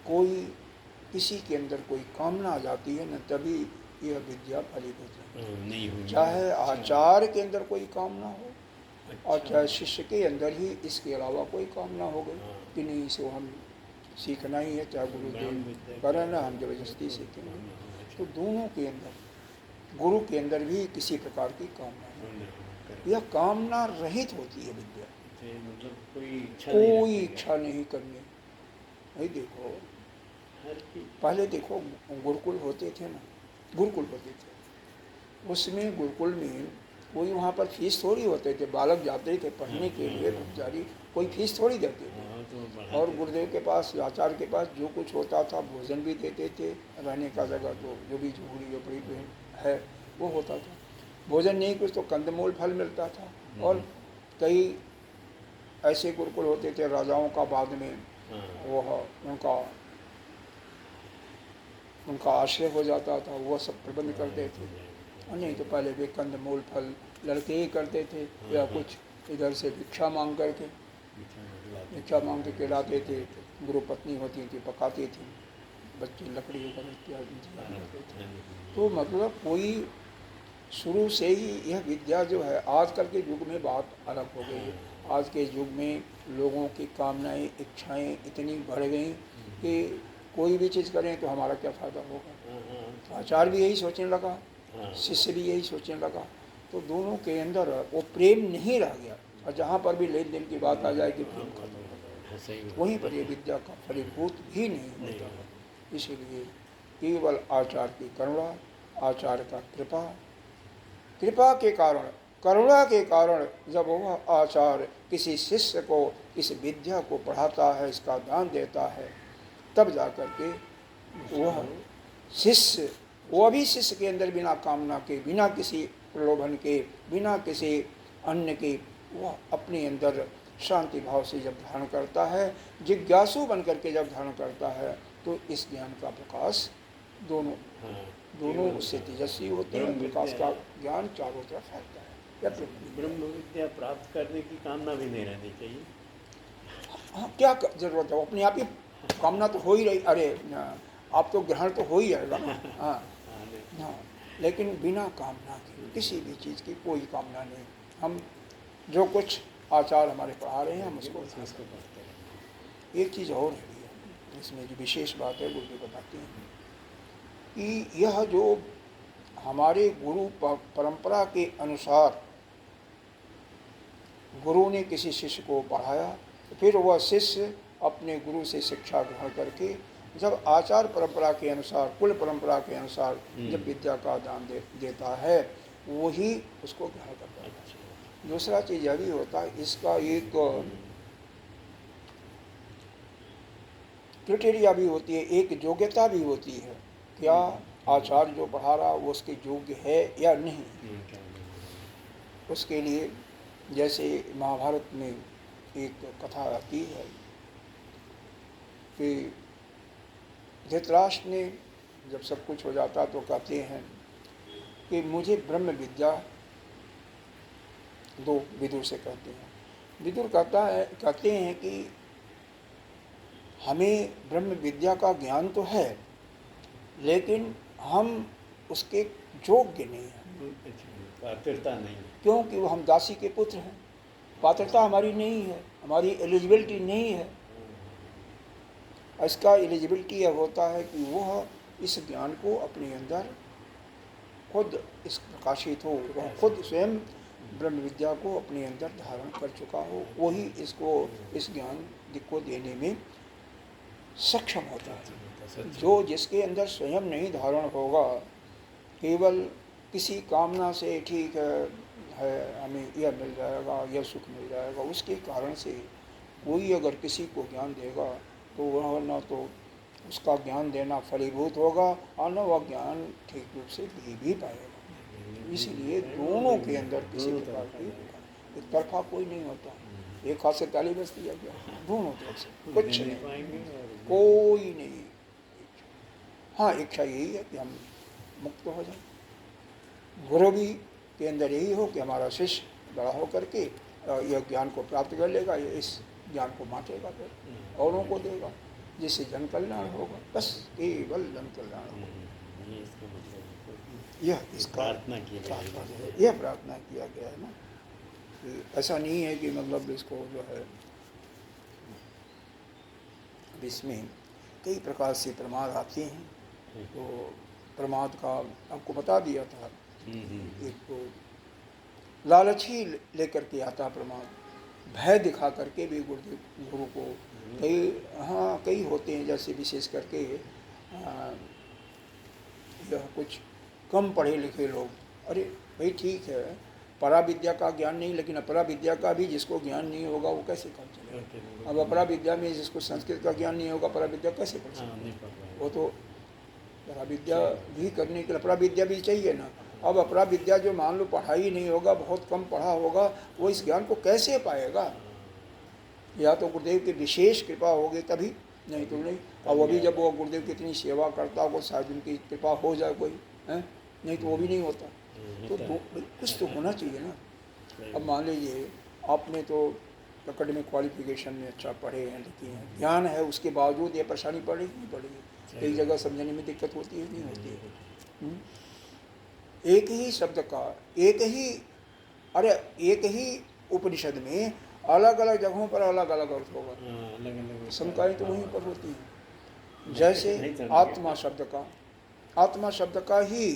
कोई किसी के अंदर कोई कामना आ जाती है न, तभी यह विद्या फलीभूत नहीं होती। चाहे आचार्य के अंदर कोई कामना हो, और चाहे शिष्य के अंदर ही इसके अलावा कोई कामना हो गई कि नहीं, इसको हम सीखना ही है, चाहे गुरुदेव करें ना, हम जबरदस्ती सीखेंगे। तो दोनों के अंदर, गुरु के अंदर भी किसी प्रकार की कामना नहीं, यह कामना रहित होती है विद्या। मतलब कोई इच्छा नहीं करनी। नहीं, देखो पहले देखो गुरुकुल होते थे ना, गुरुकुल होते थे, उसमें गुरुकुल में कोई वहाँ पर फीस थोड़ी होते थे, बालक जाते थे पढ़ने के लिए, ब्रह्मचारी, कोई फीस थोड़ी देते थे। और गुरुदेव के पास, आचार्य के पास जो कुछ होता था, भोजन भी देते थे, रहने का जगह तो जो भी झोपड़ी झोपड़ी है वो होता था। भोजन नहीं कुछ तो कंदमूल फल मिलता था। और कई ऐसे गुरुकुल होते थे राजाओं का, बाद में वो उनका आश्रय हो जाता था, वो सब प्रबंध करते थे। और नहीं तो पहले वे कंदमूल फल लड़के ही करते थे, या कुछ इधर से भिक्षा मांग करके, भिक्षा मांग के लाते थे। गुरु पत्नी होती थी, पकाती थी, बच्चे लकड़ी वगैरह इत्यादि करते थे। तो मतलब कोई शुरू से ही यह विद्या जो है, आजकल के युग में बात अलग हो गई है। आज के युग में लोगों की कामनाएं, इच्छाएं इतनी बढ़ गई कि कोई भी चीज़ करें तो हमारा क्या फ़ायदा होगा। आचार्य भी यही सोचने लगा, शिष्य भी यही सोचने लगा। तो दोनों के अंदर वो प्रेम नहीं रह गया, और जहाँ पर भी लेन देन की बात आ जाएगी प्रेम खत्म हो जाएगा, वहीं पर ये विद्या का फलीभूत भी नहीं होता है। इसीलिए केवल आचार्य की करुणा, आचार्य का कृपा, कृपा के कारण, करुणा के कारण जब वह आचार्य किसी शिष्य को इस विद्या को पढ़ाता है, इसका दान देता है, तब जाकर के वह शिष्य, वह भी शिष्य के अंदर बिना कामना के, बिना किसी प्रलोभन के, बिना किसी अन्य के, वह अपने अंदर शांति भाव से जब धारण करता है, जिज्ञासु बन करके जब धारण करता है, तो इस ज्ञान का प्रकाश दोनों उससे तेजस्वी होते हैं। प्रकाश का ज्ञान चारों तरफ फैलता है। ब्रह्म विद्या प्राप्त करने की कामना भी नहीं रहनी चाहिए। हाँ, क्या जरूरत है, अपने आप ही कामना तो हो ही रही। अरे आप तो ग्रहण तो हो ही जाएगा ना। हाँ हाँ, लेकिन बिना कामना के, किसी भी चीज़ की कोई कामना नहीं। हम जो कुछ आचार हमारे पढ़ा रहे हैं, हम उसको पढ़ते हैं। एक चीज़ और है इसमें जो विशेष बात है, गुरु जी बताते हैं कि यह जो हमारे गुरु परंपरा के अनुसार गुरु ने किसी शिष्य को पढ़ाया, तो फिर वह शिष्य अपने गुरु से शिक्षा ग्रहण करके जब आचार परंपरा के अनुसार, कुल परंपरा के अनुसार जब विद्या का दान देता है, वही उसको ग्रहण करता है। दूसरा चीज़ यह भी होता है, इसका एक क्राइटेरिया भी होती है, एक योग्यता भी होती है। क्या आचार्य जो पढ़ा रहा वो उसके योग्य है या नहीं। उसके लिए जैसे महाभारत में एक कथा आती है कि धृतराष्ट्र ने जब सब कुछ हो जाता तो कहते हैं कि मुझे ब्रह्म विद्या दो विदुर से कहते हैं। विदुर कहते हैं कि हमें ब्रह्म विद्या का ज्ञान तो है, लेकिन हम उसके योग्य नहीं हैं। पात्रता नहीं, क्योंकि वो हम दासी के पुत्र हैं, पात्रता हमारी नहीं है, हमारी एलिजिबिलिटी नहीं है। इसका एलिजिबिलिटी यह होता है कि वह इस ज्ञान को अपने अंदर खुद इस प्रकाशित हो, वह खुद स्वयं ब्रह्म विद्या को अपने अंदर धारण कर चुका हो, वही इसको इस ज्ञान को देने में सक्षम होता है। जो जिसके अंदर स्वयं नहीं धारण होगा, केवल किसी कामना से ठीक है हमें यह मिल जाएगा, यह सुख मिल जाएगा, उसके कारण से कोई अगर किसी को ज्ञान देगा तो वह न तो उसका ज्ञान देना फलीभूत होगा और न वह ज्ञान ठीक रूप से भी पाएगा। इसीलिए दोनों के अंदर किसी प्रकार की एक तरफा कोई नहीं होता, एक हाथ से ताली बजती है क्या, दोनों तरफ से कुछ नहीं, कोई नहीं। हाँ, इच्छा यही है कि हम मुक्त हो जाए। गुरु भी के अंदर यही हो कि हमारा शिष्य बड़ा हो करके यह ज्ञान को प्राप्त कर लेगा, इस ज्ञान को बांटेगा, फिर औरों को देगा, जिससे जन कल्याण होगा, बस केवल जन कल्याण होगा। यह इसका प्रार्थना की यह प्रार्थना किया गया है ना, कि ऐसा नहीं है कि मतलब इसको जो है इसमें कई प्रकार से प्रमाद आते हैं। तो प्रमाद का आपको बता दिया था, एक तो लालच ही लेकर के आता प्रमाद, भय दिखा करके भी गुरु को कई होते हैं, जैसे विशेष करके यह कुछ कम पढ़े लिखे लोग, अरे भाई ठीक है परा विद्या का ज्ञान नहीं, लेकिन अपरा विद्या का भी जिसको ज्ञान नहीं होगा वो कैसे काम चलेगा। अब अपरा विद्या में जिसको संस्कृत का ज्ञान नहीं होगा, परा विद्या कैसे पढ़ सकता, वो तो परा विद्या भी करने के लिए अपरा विद्या भी चाहिए ना। अब अपरा विद्या जो मान लो पढ़ाई नहीं होगा, बहुत कम पढ़ा होगा, वो इस ज्ञान को कैसे पाएगा। या तो गुरुदेव की विशेष कृपा होगी तभी, नहीं तो नहीं। और वो भी जब वो गुरुदेव की इतनी सेवा करता हो, शायद उनकी कृपा हो जाए कोई है, नहीं तो वो भी नहीं होता। तो कुछ तो होना चाहिए ना। अब मान लीजिए आपने तो एकेडमिक क्वालिफिकेशन में अच्छा पढ़े हैं, लिखे हैं, ज्ञान है, उसके बावजूद ये परेशानी पड़ेगी नहीं पड़ेगी, कई जगह समझने में दिक्कत होती है नहीं होती है। एक ही शब्द का एक ही उपनिषद में अलग अलग जगहों पर अलग अलग अर्थ होगा, शंकाएं तो वहीं पर होती हैं। जैसे आत्मा शब्द का ही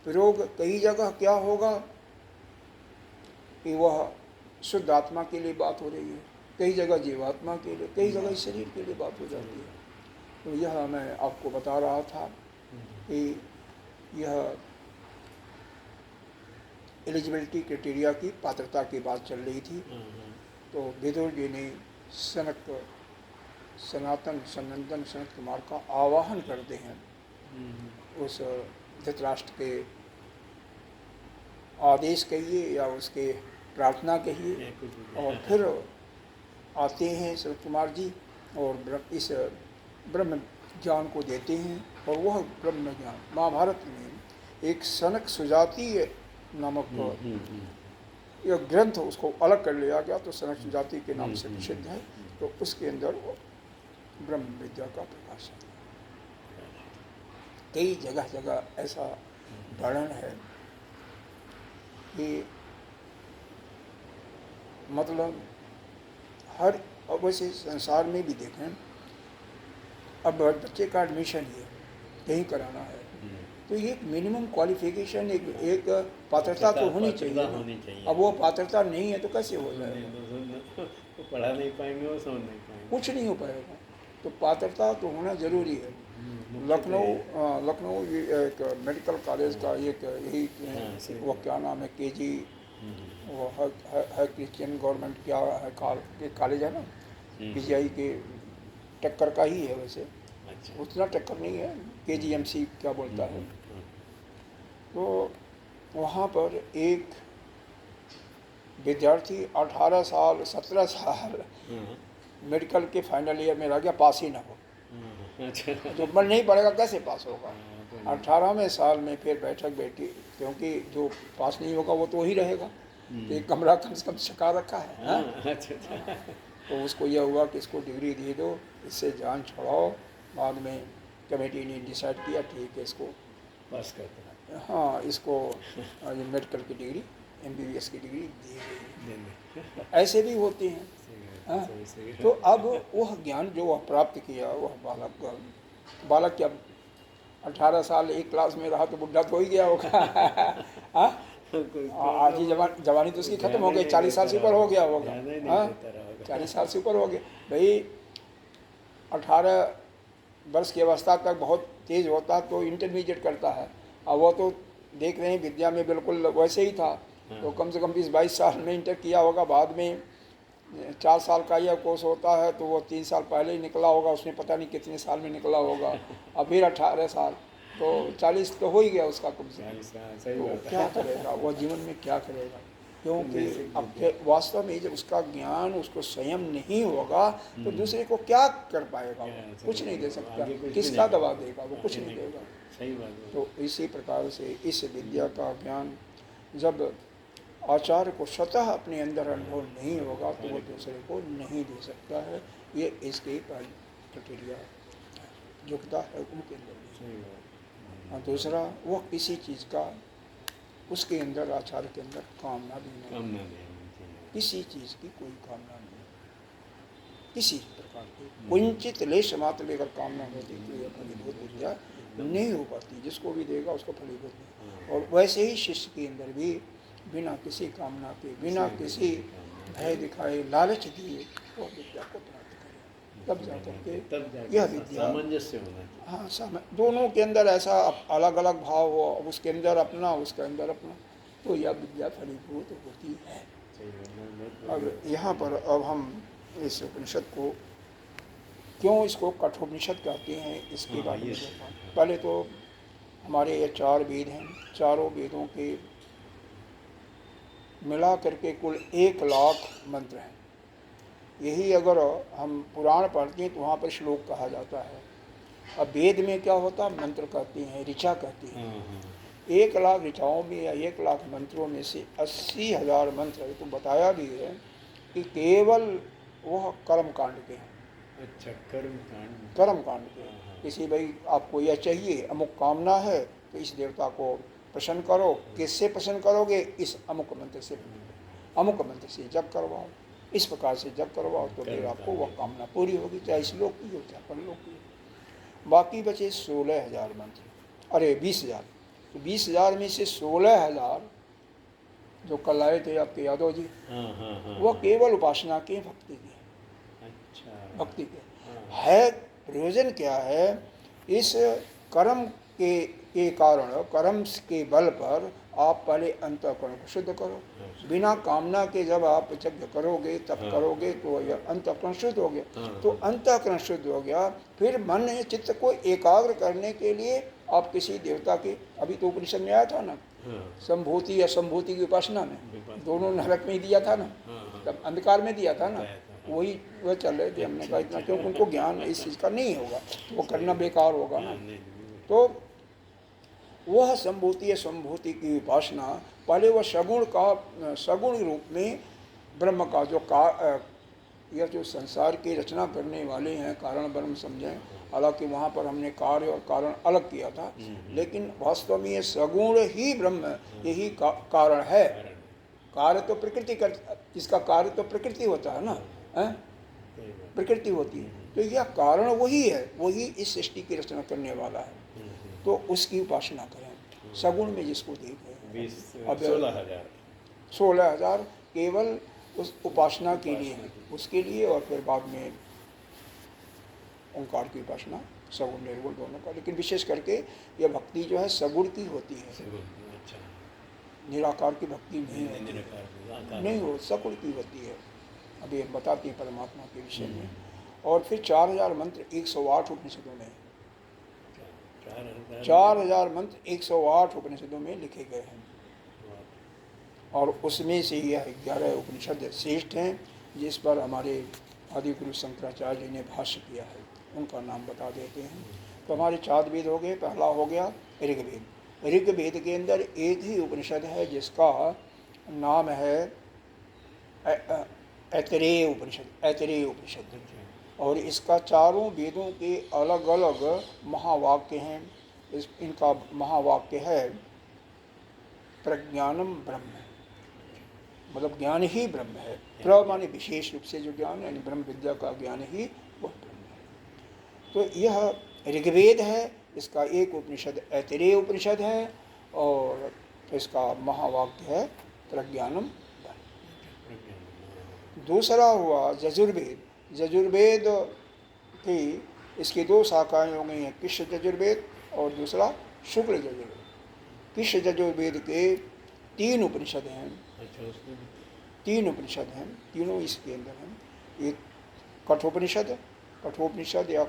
प्रयोग कई जगह क्या होगा कि वह शुद्ध आत्मा के लिए बात हो रही है, कई जगह जीवात्मा के लिए, कई जगह शरीर के लिए बात हो जाती है। तो यह मैं आपको बता रहा था कि यह एलिजिबिलिटी क्राइटेरिया की पात्रता की बात चल रही थी। तो विदुर जी ने सनत कुमार का आवाहन करते हैं उस धृतराष्ट्र के आदेश कहिए या उसके प्रार्थना कहिए, और फिर आते हैं सनत कुमार जी और इस ब्रह्म ज्ञान को देते हैं। और वह ब्रह्म ज्ञान महाभारत में एक सनक सुजाति नामक यह ग्रंथ उसको अलग कर लिया गया, तो सनक सुजाति के नाम से प्रसिद्ध है। तो उसके अंदर वो ब्रह्म विद्या का प्रकाशन कई जगह जगह ऐसा वर्णन है कि मतलब हर, वैसे संसार में भी देखें, अब बच्चे का एडमिशन ही कहीं कराना है तो ये मिनिमम क्वालिफिकेशन एक पात्रता तो होनी चाहिए। अब वो पात्रता नहीं है तो कैसे हो जाएगा, तो पढ़ा नहीं पाएंगे और समझ नहीं पाएंगे, कुछ नहीं हो पाएगा। तो पात्रता तो होना जरूरी है। लखनऊ एक मेडिकल कॉलेज का एक यही वो क्या नाम है, केजी वो है क्रिश्चियन गवर्नमेंट क्या है कॉलेज है ना, पीजीआई के टक्कर का ही है वैसे, उतना टक्कर नहीं है, केजीएमसी क्या बोलता है। तो वहाँ पर एक विद्यार्थी 18 साल 17 साल मेडिकल के फाइनल ईयर में रह गया, पास ही ना हो। जो मन नहीं पड़ेगा कैसे पास होगा। 18वें साल में फिर बैठक बैठी, क्योंकि जो पास नहीं होगा वो तो वही रहेगा। तो एक कमरा कम से कम छका रखा है। हाँ? हाँ, अच्छा। तो उसको यह हुआ कि इसको डिग्री दे दो, इससे जान छुड़ाओ। बाद में कमेटी ने डिसाइड किया ठीक है इसको पास करता हाँ इसको ये मेडिकल की डिग्री MBBS की डिग्री दी गई। देने। ऐसे भी होते हैं। हाँ? सही तो अब वह ज्ञान जो वह प्राप्त किया वह बालक क्या 18 साल एक क्लास में रहा तो बुढ़ा तो हो ही गया होगा। हाँ? आज ही जवानी तो उसकी खत्म हो गई, 40 साल से ऊपर हो गया होगा। हाँ? 40 साल से ऊपर हो गया भाई। 18 वर्ष की अवस्था तक बहुत तेज होता तो इंटरमीडिएट करता है। अब वो तो देख रहे हैं विद्या में बिल्कुल वैसे ही था। तो कम से कम 20-22 साल में इंटर किया होगा। बाद में 4 साल का यह कोर्स होता है तो वो 3 साल पहले ही निकला होगा, उसमें पता नहीं कितने साल में निकला होगा। अब फिर 18 साल तो 40 तो हो ही गया उसका कम से कम। तो क्या करेगा वह जीवन में, क्या करेगा? क्योंकि अब वास्तव में जब उसका ज्ञान उसको स्वयं नहीं होगा तो दूसरे को क्या कर पाएगा? वो कुछ नहीं दे सकता। किसका दबा देगा? वो कुछ नहीं देगा। सही बात है। तो इसी प्रकार से इस विद्या का ज्ञान जब आचार्य को स्वतः अपने अंदर अनुभव नहीं होगा तो वो दूसरे को नहीं दे सकता है। ये इसकी पहली प्रक्रिया योग्यता है उनके अंदर। और दूसरा वो किसी चीज़ का उसके अंदर आचार्य के अंदर कामना भी नहीं, किसी चीज़ की कोई कामना नहीं, किसी प्रकार की कुंचित लेश मात्र लेकर कामना होती तो यह फलीभूत विद्या नहीं हो पाती। जिसको भी देगा उसको फलीभूत नहीं। और वैसे ही शिष्य के अंदर भी बिना किसी कामना के, बिना किसी भय दिखाए, लालच दिए वो विद्या को प्राप्त करे, तब जाकर के यह विद्या सामंजस्य होना। हाँ, दोनों के अंदर ऐसा अलग अलग भाव हो, उसके अंदर अपना उसके अंदर अपना, तो यह विद्या फलीभूत होती है। अब यहाँ पर अब हम इस उपनिषद को क्यों इसको कठोपनिषद कहते हैं इसके बारे में पहले तो हमारे ये 4 वेद हैं। चारों वेदों के मिला करके कुल 1 लाख मंत्र हैं। यही अगर हम पुराण पढ़ते हैं तो वहाँ पर श्लोक कहा जाता है। अब वेद में क्या होता है? मंत्र कहते हैं, ऋचा कहते हैं। 1 लाख ऋचाओं में या 1 लाख मंत्रों में से 80,000 मंत्र तो बताया भी है कि केवल वह कर्म कांड के हैं। अच्छा, कर्म कांड के। किसी भाई आपको यह चाहिए, अमुक कामना है तो इस देवता को प्रसन्न करो। किससे प्रसन्न करोगे? इस अमुक मंत्र से जप करवाओ। इस प्रकार से जप करवाओ तो फिर आपको वह कामना पूरी होगी, चाहे श्लोक की हो चाहे परलोक की हो। बाकी बचे 16,000 मंत्र, अरे 20,000। तो 20,000 में से 16,000 जो कल आए थे आपके यादव जी, वह केवल उपासना के, भक्ति के। अच्छा, भक्ति के है। प्रयोजन क्या है? इस कर्म के कारण, कर्म के बल पर आप पहले अंतःकरण को शुद्ध करो। बिना कामना के जब आप यज्ञ करोगे तब करोगे तो यह अंतःकरण शुद्ध हो गया। तो अंतःकरण शुद्ध हो गया, फिर मन चित्त को एकाग्र करने के लिए आप किसी देवता के, अभी तो उपनिषद में आया था ना, संभूति या संभूति की उपासना में, दोनों नरक में ही दिया था ना, तब अंधकार में दिया था ना, वही वह चल रहे थे। हमने कहा इतना क्योंकि उनको ज्ञान इस चीज़ का नहीं होगा, वो करना बेकार होगा ना। तो वह संभूति या संभूति की उपासना पहले वह सगुण रूप में ब्रह्म का जो यह जो संसार की रचना करने वाले हैं कारण ब्रह्म समझें। हालांकि वहाँ पर हमने कार्य और कारण अलग किया था, लेकिन वास्तव में ये सगुण ही ब्रह्म यही कारण है। कार्य तो प्रकृति कर, इसका कार्य तो प्रकृति होता है ना, प्रकृति होती है। तो यह कारण वही है, वही इस सृष्टि की रचना करने वाला है। तो उसकी उपासना करें सगुण में जिसको देख रहे हैं। अब 16,000 केवल उस उपासना के लिए है, उसके लिए। और फिर बाद में ओंकार की उपासना सगुण निर्गुण दोनों का। लेकिन विशेष करके यह भक्ति जो है सगुण की होती है, निराकार की भक्ति नहीं होती, नहीं हो सगुण की होती है। अभी हम बताते हैं परमात्मा के विषय में। और फिर 4,000 मंत्र 108 उपनिषदों में, 4,000 मंत्र 108 उपनिषदों में लिखे गए हैं। और उसमें से यह 11 उपनिषद श्रेष्ठ हैं जिस पर हमारे आदि गुरु शंकराचार्य जी ने भाष्य किया है। उनका नाम बता देते हैं। तो हमारे 4 वेद हो गए। पहला हो गया ऋग्वेद। ऋग्वेद के अंदर एक ही उपनिषद है जिसका नाम है ऐतरेय उपनिषद, ऐतरेय उपनिषद। और इसका चारों वेदों के अलग अलग महावाक्य हैं। इनका महावाक्य है प्रज्ञानम ब्रह्म, मतलब ज्ञान ही ब्रह्म है। प्र माने विशेष रूप से जो ज्ञान है, ब्रह्म विद्या का ज्ञान ही वह ब्रह्म है। तो यह ऋग्वेद है, इसका एक उपनिषद ऐतरेय उपनिषद है और इसका महावाक्य है प्रज्ञानम ब्रह्म। दूसरा हुआ यजुर्वेद। यजुर्वेद की इसकी दो शाखाएं हो गई हैं, कृष्ण यजुर्वेद और दूसरा शुक्ल यजुर्वेद। कृष्ण यजुर्वेद के 3 उपनिषद हैं। अच्छा, उसमें 3 उपनिषद हैं, तीनों इसके अंदर हैं। एक कठोपनिषद, कठोपनिषद या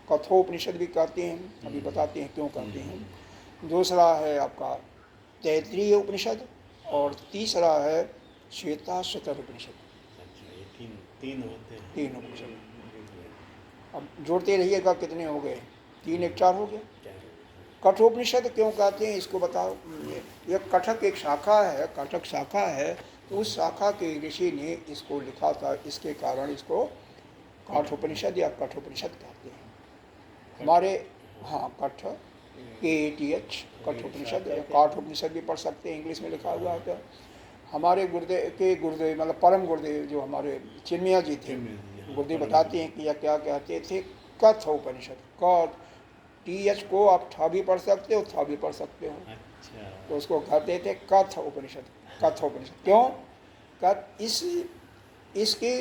कथोपनिषद भी कहते हैं, अभी बताते हैं क्यों कहते हैं। दूसरा है आपका तैत्तिरीय उपनिषद और तीसरा है श्वेताश्वतर उपनिषद। अच्छा, ये तीन होते हैं। 3 उपनिषद। अब जोड़ते रहिएगा, कितने हो गए? 3 एक 4 हो गए। कठोपनिषद क्यों कहते हैं इसको बताओ। ये कठक एक शाखा है, कठक शाखा है, तो उस शाखा के ऋषि ने इसको लिखा था, इसके कारण इसको काठोपनिषद या कठोपनिषद कहते हैं। हमारे हाँ कठ KATH कठोपनिषद या काठोपनिषद भी पढ़ सकते हैं, इंग्लिश में लिखा हुआ है। तो हमारे गुरुदेव मतलब परम गुरुदेव जो हमारे चिन्मया जी थे, गुरुदेव बताते हैं कि यह क्या कहते थे, कथोपनिषद। कथ TH को आप ठा भी पढ़ सकते हो, था भी पढ़ सकते हो। अच्छा, तो उसको कहते थे कथ उपनिषद, कथोपनिषद। क्यों? कथ इसके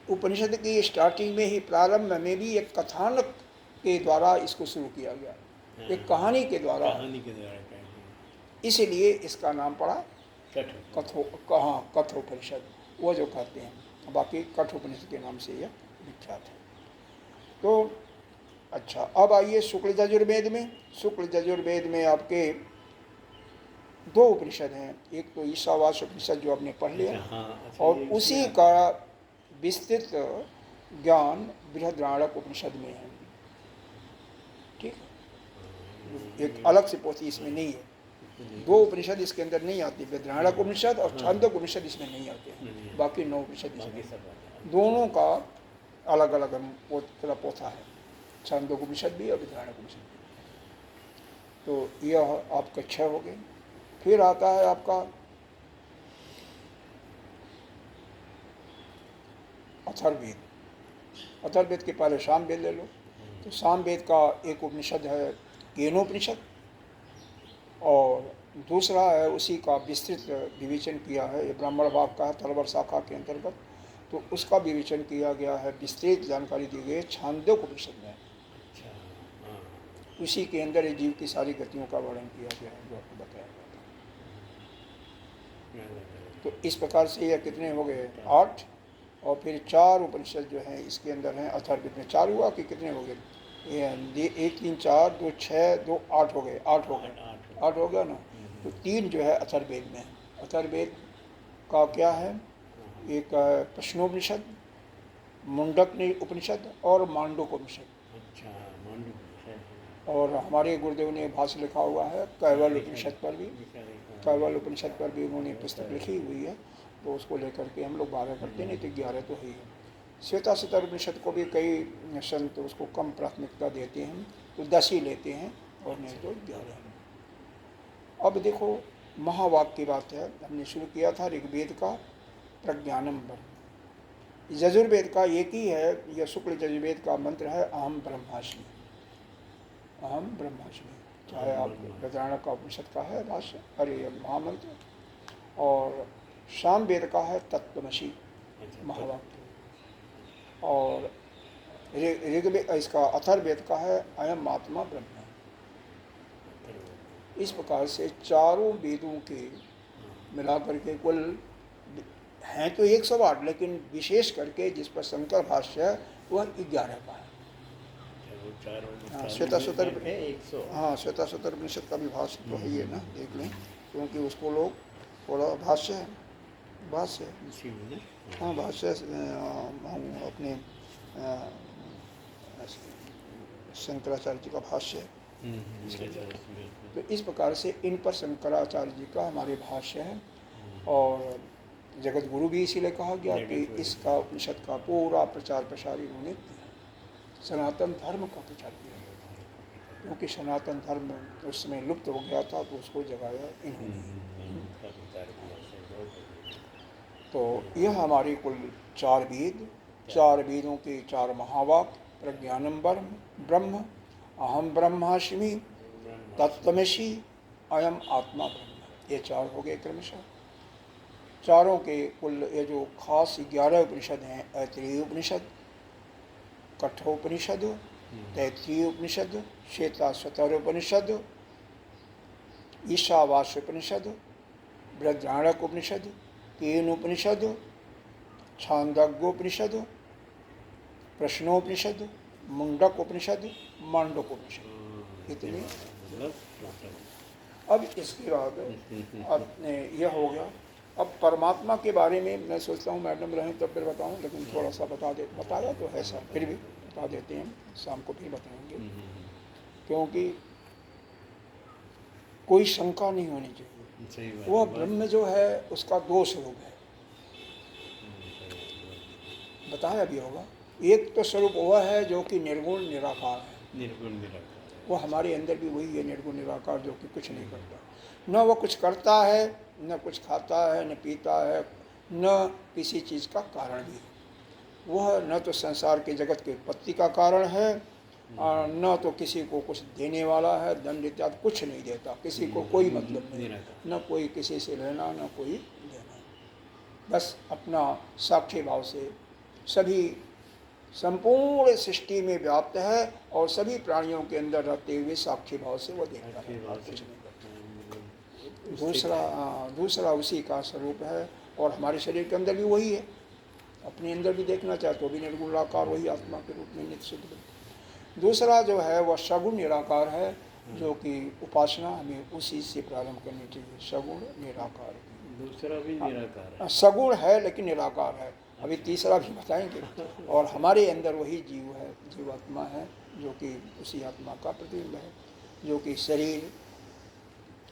उपनिषद की स्टार्टिंग में ही, प्रारंभ में भी एक कथानक के द्वारा इसको शुरू किया गया, एक कहानी के द्वारा, इसलिए इसका नाम पड़ा कथोपनिषद, वो जो कहते हैं। बाकी कठोपनिषद के नाम से यह विख्यात है। तो अच्छा, अब आइए शुक्ल यजुर्वेद में। शुक्ल यजुर्वेद में आपके 2 उपनिषद हैं। एक तो ईशावास्य उपनिषद जो आपने पढ़ लिया, और उसी का विस्तृत ज्ञान बृहद्रारण्यक उपनिषद में है। ठीक, एक अलग से पोथी इसमें नहीं है। 2 उपनिषद इसके अंदर नहीं आती, बृहद्रारण्यक उपनिषद और छांदोग्य उपनिषद इसमें नहीं आते हैं। बाकी 9 उपनिषद इसमें, दोनों का अलग अलग पोथा है, छांदोग्य उपनिषद भी और बृहद्रारण्यक उपनिषद भी। तो यह आपका 6 हो गए। फिर आता है आपका अथर्ववेद। अथर्ववेद के पहले सामवेद ले लो। तो सामवेद का एक उपनिषद है केनोपनिषद, और दूसरा है उसी का विस्तृत विवेचन किया है, ये ब्राह्मण भाग का है, तलवर शाखा के अंतर्गत। तो उसका विवेचन किया गया है, विस्तृत जानकारी दी गई है छांदोग्य उपनिषद में। उसी के अंदर जीव की सारी गतियों का वर्णन किया गया है, जो आपको बताया गया था। तो इस प्रकार से यह कितने हो गए? 8। और फिर 4 उपनिषद जो हैं इसके अंदर हैं। अथर्ववेद में 4 हुआ कि कितने हो गए? 1 3 4 2 6 2 8 हो गए। 8 हो गए, 8 हो गया ना। तो 3 जो है अथर्ववेद में। अथर्ववेद का क्या है? एक प्रश्नोपनिषद, मुंडक उपनिषद और मांडूक्योपनिषद। और हमारे गुरुदेव ने भाष्य लिखा हुआ है कैवल्य उपनिषद पर भी, कैवल्य उपनिषद पर भी उन्होंने पुस्तक लिखी हुई है। तो उसको लेकर के हम लोग 12 करते, नहीं तो 11 तो है ही है। श्वेताश्वतर उपनिषद को भी कई संत उसको कम प्राथमिकता देते हैं, तो 10 ही लेते हैं, और नहीं तो 11। अब देखो महावाक्य की बात है। हमने शुरू किया था ऋग्वेद का प्रज्ञानम ब्रह्म, यजुर्वेद का एक ही है, यह शुक्ल यजुर्वेद का मंत्र है अहम ब्रह्मास्मि, अहम ब्रह्मास्मि। चाहे आप बृहद्रारण्यक का उपनिषद का है भाष्य, अरे महामंत्र, और सामवेद का है तत्त्वमसि महावाक्य, और ऋग्वेद इसका अथर्ववेद का है अयम आत्मा ब्रह्म। इस प्रकार से चारों वेदों के मिलाकर के कुल हैं तो 108, लेकिन विशेष करके जिस पर शंकर भाष्य है वह 11 का है। हाँ, श्वेताश्वतर, हाँ श्वेताश्वतर उपनिषद का भी भाष्य तो है ही है ना, देख लें, क्योंकि उसको लोग थोड़ा भाष्य है, भाष्य, हाँ भाष्य अपने शंकराचार्य जी का भाष्य है। तो इस प्रकार से इन पर शंकराचार्य जी का हमारे भाष्य है। और जगत गुरु भी इसीलिए कहा गया कि इसका उपनिषद का पूरा प्रचार प्रसार इन्होंने किया, सनातन धर्म का प्रचार किया, क्योंकि सनातन धर्म उस समय लुप्त हो गया था तो उसको जगाया इन्होंने। तो यह हमारी कुल 4 वेद, 4 वेदों के 4 महावाक्य, प्रज्ञानम ब्रह्म, अहम ब्रह्मास्मि, तत्त्वमसि, अयम आत्मा ब्रह्म, ये 4 हो गए क्रमशः। चारों के कुल ये जो खास 11 उपनिषद हैं, ऐतरेय उपनिषद, कठोपनिषद, तैत्तिरीय उपनिषद, श्वेताश्वतर उपनिषद, ईशावास्य उपनिषद, बृहदारण्यक उपनिषद, केन उपनिषद, छांदोग्योपनिषद, प्रश्नोपनिषद, मुंडक उपनिषद, मांडुक उपनिषद, इतने। अब इसके बाद अब यह हो गया। अब परमात्मा के बारे में मैं सोचता हूँ मैडम रहें तब फिर बताऊँ, लेकिन थोड़ा सा बताया तो है सब, फिर भी बता देते हैं, शाम को फिर बताएंगे, क्योंकि कोई शंका नहीं होनी चाहिए। वह ब्रह्म जो है उसका 2 स्वरूप है, बताया भी होगा। एक तो स्वरूप वह है जो कि निर्गुण निराकार है, निर्गुण निराकार, वो हमारे अंदर भी वही है, निर्गुण निराकार, जो कि कुछ नहीं करता, न वह कुछ करता है, न कुछ खाता है, न पीता है, न किसी चीज़ का कारण भी है। वह न तो संसार के जगत की उत्पत्ति का कारण है, और न तो किसी को कुछ देने वाला है, दंड इत्यादि कुछ नहीं देता, किसी को कोई मतलब नहीं, न कोई किसी से लेना न कोई देना, बस अपना साक्षी भाव से सभी संपूर्ण सृष्टि में व्याप्त है और सभी प्राणियों के अंदर रहते हुए साक्षी भाव से वो देखता है, कुछ नहीं करता। दूसरा उसी का स्वरूप है, और हमारे शरीर के अंदर भी वही है, अपने अंदर भी देखना चाहे तो भी निर्गुण निराकार वही आत्मा के रूप में नित्य शुद्ध। दूसरा जो है वह सगुण निराकार है, जो कि उपासना हमें उसी से प्रारंभ करनी चाहिए, सगुण निराकार। दूसरा भी निराकार है, सगुण है लेकिन निराकार है, अभी तीसरा भी बताएंगे। और हमारे अंदर वही जीव है, जीवात्मा है, जो कि उसी आत्मा का प्रतिबिंब है, जो कि शरीर,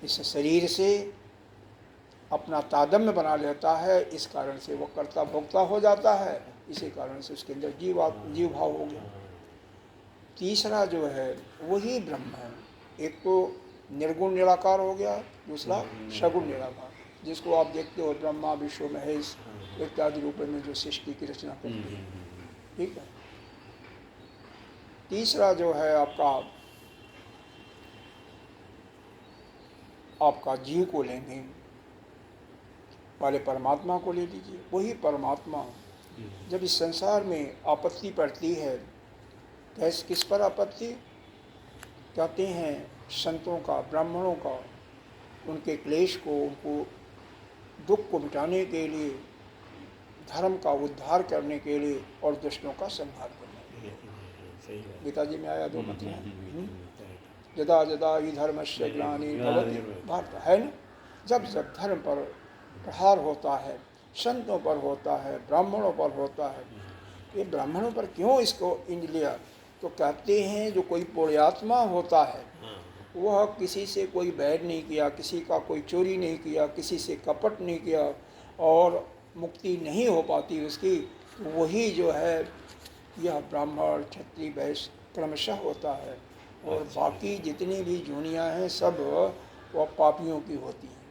इस शरीर से अपना तादम्य बना लेता है, इस कारण से वो कर्ता भोक्ता हो जाता है, इसी कारण से उसके अंदर जीव भाव हो गया। तीसरा जो है वही ब्रह्म है, एक तो निर्गुण निराकार हो गया, दूसरा सगुण निराकार, जिसको आप देखते हो ब्रह्मा विश्व महेश इत्यादि रूप में जो सृष्टि की रचना करती है, ठीक है। तीसरा जो है आपका जीव को लेंगे, पहले परमात्मा को ले लीजिए। वही परमात्मा जब इस संसार में आपत्ति पड़ती है, कैसे किस पर आपत्ति, कहते हैं संतों का, ब्राह्मणों का, उनके क्लेश को, उनको दुख को मिटाने के लिए, धर्म का उद्धार करने के लिए और दुष्टों का संहार करने के लिए। गीता जी में आया 2 मंत्र, यदा यदा हि धर्मस्य ग्लानिर्भवति भवति भारत, है ना। जब जब धर्म पर प्रहार होता है, संतों पर होता है, ब्राह्मणों पर होता है, ये ब्राह्मणों पर क्यों इसको इंज लिया, तो कहते हैं जो कोई पुण्यात्मा होता है वह किसी से कोई बैर नहीं किया, किसी का कोई चोरी नहीं किया, किसी से कपट नहीं किया, और मुक्ति नहीं हो पाती उसकी, वही जो है यह ब्राह्मण क्षत्रिय वैश्य क्रमशः होता है। और बाकी जितनी भी जोनियाँ हैं सब वह पापियों की होती हैं,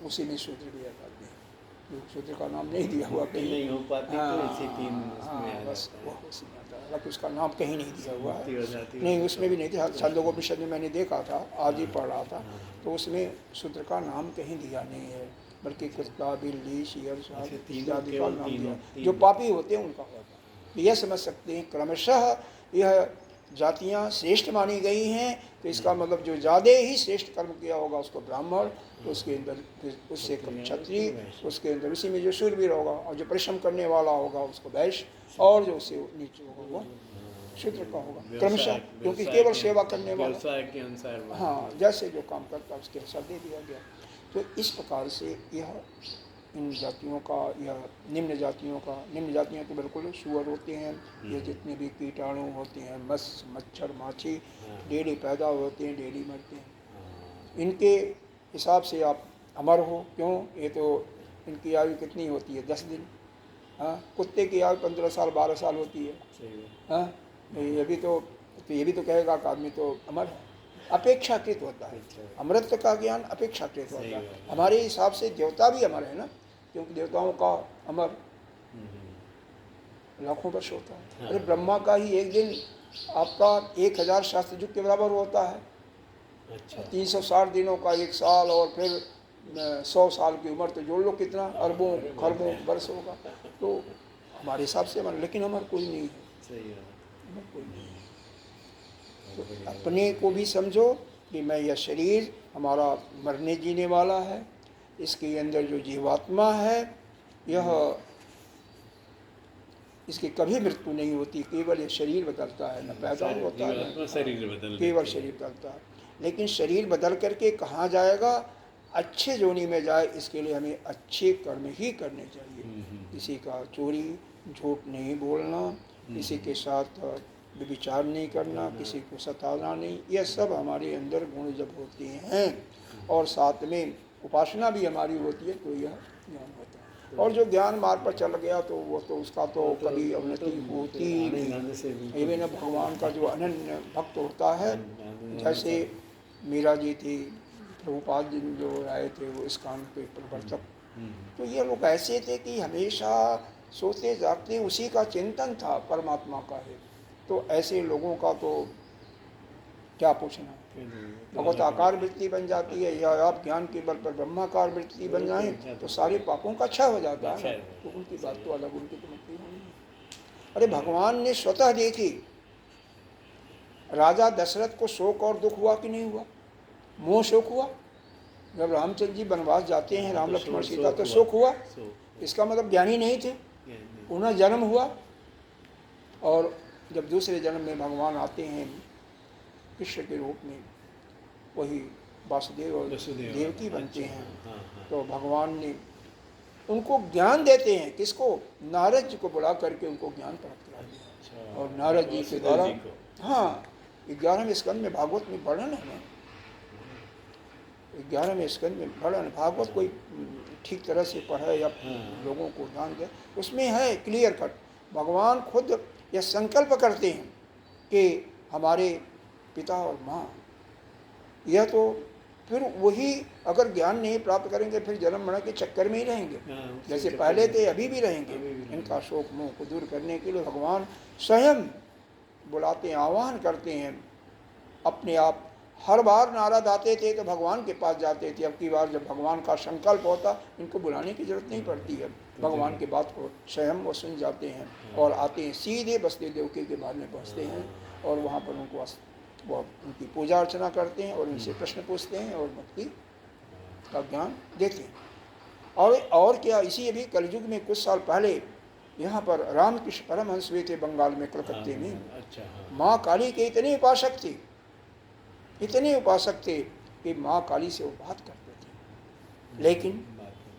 उसी में शूद्र भी आते हैं, शूद्र का नाम नहीं दिया हुआ कहीं, नहीं हो पाती तो इसी 3 उसमें बस वह उसी में आता है, हालांकि उसका नाम कहीं नहीं दिया हुआ है, नहीं उसमें भी नहीं दिया। छांदोग्योपनिषद में मैंने देखा था, आज ही पढ़ रहा था, तो उसमें शूद्र का नाम कहीं दिया नहीं है, बल्कि कुत्ता, बिल्ली, शेर, सांप इत्यादि का नाम दिया, जो पापी होते हैं उनका होता है। यह समझ सकते हैं क्रमशः यह जातियाँ श्रेष्ठ मानी गई हैं, तो इसका मतलब जो ज़्यादा ही श्रेष्ठ कर्म किया होगा उसको ब्राह्मण, तो उसके अंदर उससे कम क्षत्रिय, उसके अंदर उसी में जो शूरवीर होगा, और जो परिश्रम करने वाला होगा उसको वैश्य, और जो उससे नीचे होगा वो शूद्र का होगा क्रमशः, क्योंकि केवल सेवा करने वाला के अनुसार, हाँ, जैसे जो काम करता है उसके अनुसार दे दिया गया। तो इस प्रकार से यह इन जातियों का, यह निम्न जातियों का, निम्न जातियाँ तो बिल्कुल सुअर होते हैं, ये जितने भी कीटाणु होते हैं, मच्छर माछी डेली पैदा होते हैं, डेली मरते हैं, इनके हिसाब से आप अमर हो। क्यों? ये तो इनकी आयु कितनी होती है? 10 दिन। हाँ, कुत्ते की आयु 15 साल 12 साल होती है। सही है। हाँ, ये भी तो कहेगा कि आदमी तो अमर है। अपेक्षाकृत होता है। अमृत का ज्ञान अपेक्षाकृत होता है। हमारे हिसाब से देवता भी अमर है ना, क्योंकि देवताओं का अमर लाखों वर्ष होता है। अरे ब्रह्मा का ही एक दिन आपका 1000 शास्त्र युग के बराबर होता है। अच्छा। 360 दिनों का 1 साल, और फिर 100 साल की उम्र, तो जोड़ लो कितना अरबों खरबों वर्ष होगा। तो हमारे हिसाब से अमर, लेकिन अमर कोई नहीं है। सही है। अमर कोई नहीं है। तो अपने को भी समझो कि मैं यह शरीर हमारा मरने जीने वाला है। इसके अंदर जो जीवात्मा है, यह इसकी कभी मृत्यु नहीं होती, केवल ये शरीर बदलता है, न पैदा होता है, केवल शरीर बदलता है। लेकिन शरीर बदल करके कहाँ जाएगा? अच्छे जोनी में जाए, इसके लिए हमें अच्छे कर्म ही करने चाहिए। किसी का चोरी झूठ नहीं बोलना, किसी के साथ विचार नहीं करना, किसी को सताना नहीं, यह सब हमारे अंदर गुण जब होते हैं और साथ में उपासना भी हमारी होती है, तो यह ज्ञान होता है। और जो ज्ञान मार्ग पर चल गया तो वो तो उसका तो कभी अवनति होती नहीं। ये ना भगवान का जो अनन्य भक्त होता है, जैसे मीरा जी थी, प्रभुपाद जी जो आए थे वो इस्कॉन के प्रवर्तक, तो ये लोग ऐसे थे कि हमेशा सोते जागते उसी का चिंतन था, परमात्मा का है। तो ऐसे लोगों का तो क्या पूछना। भगवत आकार वृत्ति बन जाती है, या आप ज्ञान के बल पर ब्रह्माकार वृत्ति बन जाए तो सारे पापों का क्षय हो जाता है। तो उनकी बात तो अलग, उनकी तो मुक्ति नहीं है। अरे भगवान ने स्वतः देखी, राजा दशरथ को शोक और दुख हुआ कि नहीं हुआ? मोह शोक हुआ। जब रामचंद्र जी वनवास जाते हैं, राम लक्ष्मण सीता, तो शोक हुआ। इसका मतलब ज्ञानी नहीं थे। पुनः जन्म हुआ, और जब दूसरे जन्म में भगवान आते हैं कृष्ण के रूप में, वही वासुदेव और देवकी बनते हैं। तो भगवान ने उनको ज्ञान देते हैं। किसको? नारद जी को बुला करके उनको ज्ञान प्राप्त करा दिया। और नारद जी के द्वारा, हाँ, 11वें स्कंद में भागवत में वर्णन है ना, 11वें स्कंद में वर्णन। भागवत कोई ठीक तरह से पढ़े या लोगों को ध्यान दे, उसमें है क्लियर कट। भगवान खुद यह संकल्प करते हैं कि हमारे पिता और माँ, यह तो फिर वही अगर ज्ञान नहीं प्राप्त करेंगे फिर जन्म मरण के चक्कर में ही रहेंगे, जैसे पहले थे अभी भी रहेंगे। इनका शोक मोह को दूर करने के लिए भगवान स्वयं बुलाते हैं, आह्वान करते हैं अपने आप। हर बार नारद आते थे तो भगवान के पास जाते थे, अब की बार जब भगवान का संकल्प होता, इनको बुलाने की जरूरत नहीं पड़ती है। भगवान की बात को स्वयं वो सुन जाते हैं और आते हैं, सीधे बसते देवकी के बारे में पहुँचते हैं, और वहाँ पर उनको वो उनकी पूजा अर्चना करते हैं और उनसे प्रश्न पूछते हैं और मुक्ति का ज्ञान देते हैं। और क्या, इसी अभी कलयुग में कुछ साल पहले यहाँ पर रामकृष्ण परमहंस हुए थे बंगाल में, कलकत्ते में। माँ काली के इतने उपासक थे, इतने उपासक थे कि माँ काली से वो बात करते थे। लेकिन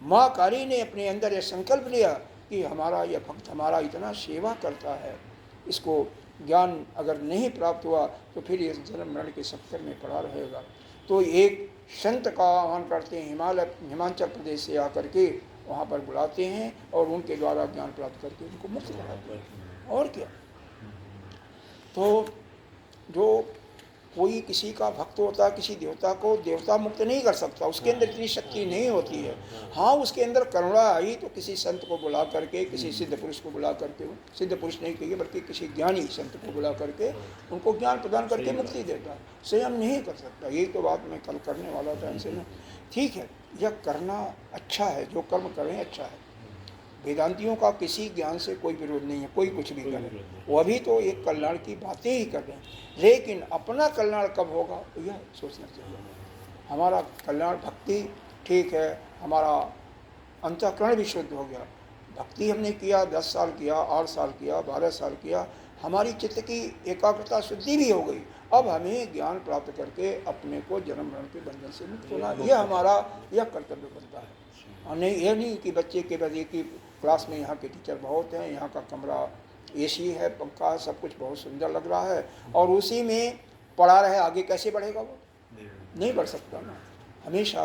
माँ काली ने अपने अंदर यह संकल्प लिया कि हमारा यह भक्त हमारा इतना सेवा करता है, इसको ज्ञान अगर नहीं प्राप्त हुआ तो फिर ये जन्म मरण के चक्कर में पड़ा रहेगा। तो एक संत का आह्वान करते हैं, हिमाचल प्रदेश से आकर के वहाँ पर बुलाते हैं और उनके द्वारा ज्ञान प्राप्त करके उनको मुक्त कराते हैं। और क्या, तो जो कोई किसी का भक्त होता है, किसी देवता को देवता मुक्त नहीं कर सकता, उसके अंदर इतनी शक्ति नहीं होती है। हाँ, उसके अंदर करुणा आई तो किसी संत को बुला करके, किसी सिद्ध पुरुष को बुला करके, सिद्ध पुरुष नहीं कहिए बल्कि किसी ज्ञानी संत को बुला करके उनको ज्ञान प्रदान करके मुक्ति देता है। स्वयं नहीं कर सकता। यही तो बात मैं कल करने वाला था इनसे ना। ठीक है, यह करना अच्छा है, जो कर्म करें अच्छा है। वेदांतियों का किसी ज्ञान से कोई विरोध नहीं है, कोई कुछ भी करे, वो अभी तो एक कल्याण की बातें ही कर रहे हैं। लेकिन अपना कल्याण कब होगा तो यह सोचना चाहिए। हमारा कल्याण भक्ति ठीक है, हमारा अंतःकरण भी शुद्ध हो गया, भक्ति हमने किया, 10 साल किया, 8 साल किया, 12 साल किया, हमारी चित्त की एकाग्रता शुद्धि भी हो गई। अब हमें ज्ञान प्राप्त करके अपने को जन्म मरण के बंधन से मुक्त होना, यह हमारा यह कर्तव्य बनता है। और नहीं, यह नहीं कि बच्चे के बजे की क्लास में यहाँ के टीचर बहुत हैं, यहाँ का कमरा एसी है, पंखा है, सब कुछ बहुत सुंदर लग रहा है, और उसी में पढ़ा रहे, आगे कैसे बढ़ेगा वो? नहीं बढ़ सकता ना। हमेशा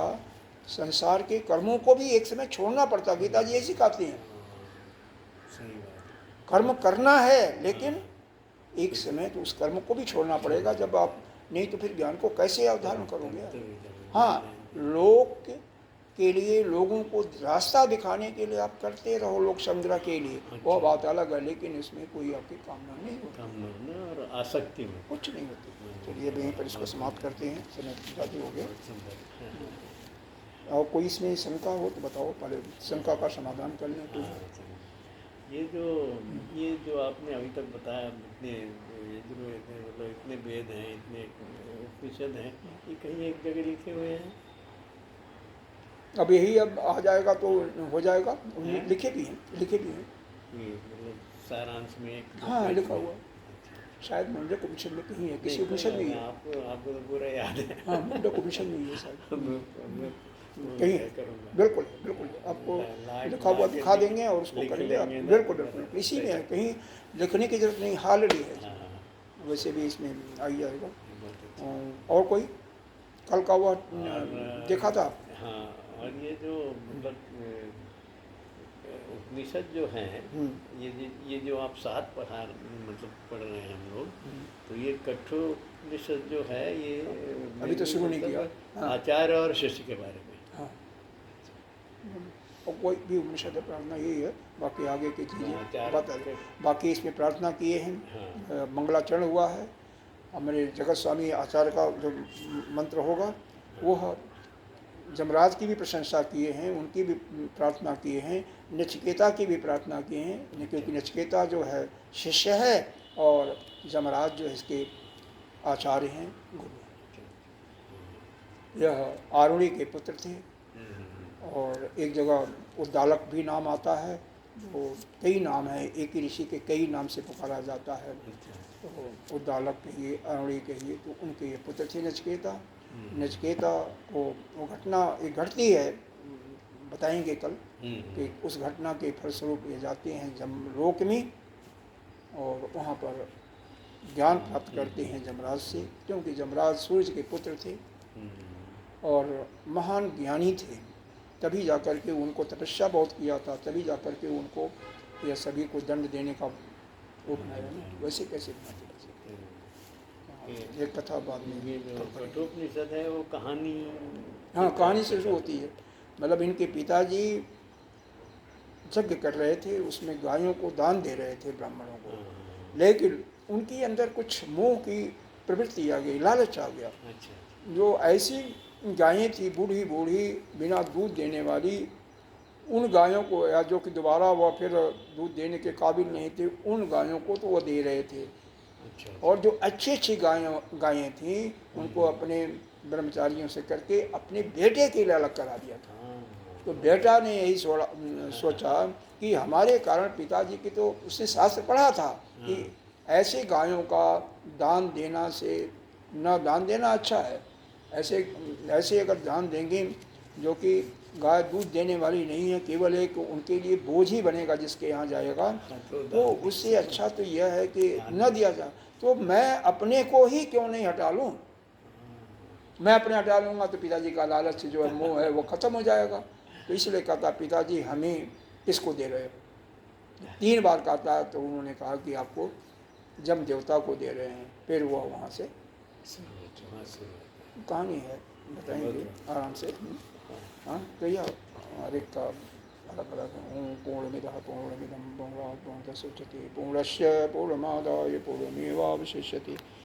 संसार के कर्मों को भी एक समय छोड़ना पड़ता। गीता जी ऐसी कहती हैं, सही बात। कर्म करना है लेकिन एक समय तो उस कर्म को भी छोड़ना पड़ेगा। जब आप नहीं तो फिर ज्ञान को कैसे अवधारण करोगे। हाँ, लोग के लिए, लोगों को रास्ता दिखाने के लिए आप करते रहो, लोक संग्रह के लिए, वो बात अलग है, लेकिन इसमें कोई आपकी कामना नहीं होती, कामना और आसक्ति में कुछ नहीं होती। चलिए अब यहीं पर इसको समाप्त करते हैं, समय ज़्यादा हो गया। और कोई इसमें शंका हो तो बताओ, पहले शंका का समाधान कर लें। कोई ये जो आपने अभी तक बताया, इतने यजुर्वेद हैं, मतलब इतने वेद हैं, इतने उपनिषद हैं, ये कहीं एक जगह लिखे हुए हैं? अब यही अब आ जाएगा तो हो जाएगा। लिखे भी हैं, लिखे भी हैं। ये मतलब सारांश में एक हाँ लिखा हुआ, शायद मुंडक उपनिषद में कहीं है, किसी उपनिषद में ही है। आपको तो पूरा याद है। हाँ, मुंडक उपनिषद में ही है शायद, कहीं है। करूँगा बिल्कुल बिल्कुल, आपको लिखा हुआ दिखा देंगे और उसको करेंगे आप। बिल्कुल बिल्कुल, इसी में है, कहीं लिखने की जरूरत नहीं, हालडी है। वैसे भी इसमें आ ही जाएगा। और कोई कल का हुआ देखा था? हाँ, और ये जो मतलब उपनिषद जो हैं, ये जो आप साथ मतलब पढ़ रहे हैं हम लोग, तो ये कठोपनिषद जो है ये अभी तो शुरू नहीं किया। हाँ। आचार्य और शिष्य के बारे में। हाँ, और कोई भी उपनिषद प्रार्थना यही है, बाकी आगे की चीज़ें बता दें। बाकी इसमें प्रार्थना किए हैं, मंगलाचरण हुआ है, हमारे जगत स्वामी आचार्य का जो मंत्र होगा वो है। जमराज की भी प्रशंसा किए हैं, उनकी भी प्रार्थना किए हैं, नचिकेता की भी प्रार्थना किए हैं, क्योंकि नचिकेता जो है शिष्य है और जमराज जो है इसके आचार्य हैं, गुरु। यह आरुणि के पुत्र थे। और एक जगह उद्दालक भी नाम आता है, वो कई नाम है, एक ही ऋषि के कई नाम से पुकारा जाता है। तो उद्दालक कहिए, आरुणि कहिए, तो उनके ये पुत्र थे नचिकेता। नचिकेता को वो घटना एक घटती है, बताएंगे कल, कि उस घटना के फलस्वरूप ये जाते हैं जमलोक में और वहाँ पर ज्ञान प्राप्त करते हैं जमराज से, क्योंकि जमराज सूर्य के पुत्र थे और महान ज्ञानी थे। तभी जाकर के उनको तपस्या बहुत किया था, तभी जाकर के उनको यह सभी को दंड देने का वो बनाया ना, वैसे कैसे बनाते एक कथा बाद में। ये जो कठोपनिषद है वो कहानी, हाँ कहानी से शुरू होती है। मतलब इनके पिताजी यज्ञ कर रहे थे, उसमें गायों को दान दे रहे थे ब्राह्मणों को, लेकिन उनके अंदर कुछ मोह की प्रवृत्ति आ गई, लालच आ गया। जो ऐसी गायें थी बूढ़ी बूढ़ी बिना दूध देने वाली, उन गायों को, या जो कि दोबारा वह फिर दूध देने के काबिल नहीं थे, उन गायों को तो वह दे रहे थे। और जो अच्छी अच्छी गायें थीं उनको अपने ब्रह्मचारियों से करके अपने बेटे के लिए अलग करा दिया था। तो बेटा ने यही सोचा कि हमारे कारण पिताजी की, तो उसने शास्त्र पढ़ा था कि ऐसे गायों का दान देना से न दान देना अच्छा है, ऐसे अगर दान देंगे जो कि गाय दूध देने वाली नहीं है, केवल एक उनके लिए बोझ ही बनेगा जिसके यहाँ जाएगा, तो उससे अच्छा तो यह है कि न दिया जाए। तो मैं अपने को ही क्यों नहीं हटा लूँ, मैं अपने हटा लूँगा तो पिताजी का लालच जो है, मोह है, वो खत्म हो जाएगा। तो इसलिए कहता पिताजी हमें किसको दे रहे हो, 3 बार कहता है। तो उन्होंने कहा कि आपको जम देवता को दे रहे हैं। फिर वो वहाँ से कहानी है, बताएंगे आराम से। हाँ तो यह हर एक का अलग अलग। ओम पूर्णमिदः पूर्णमिदं पूर्णात् पूर्णमुदच्यते पूर्णस्य पूर्णमादाय पूर्णमेवावशिष्यते।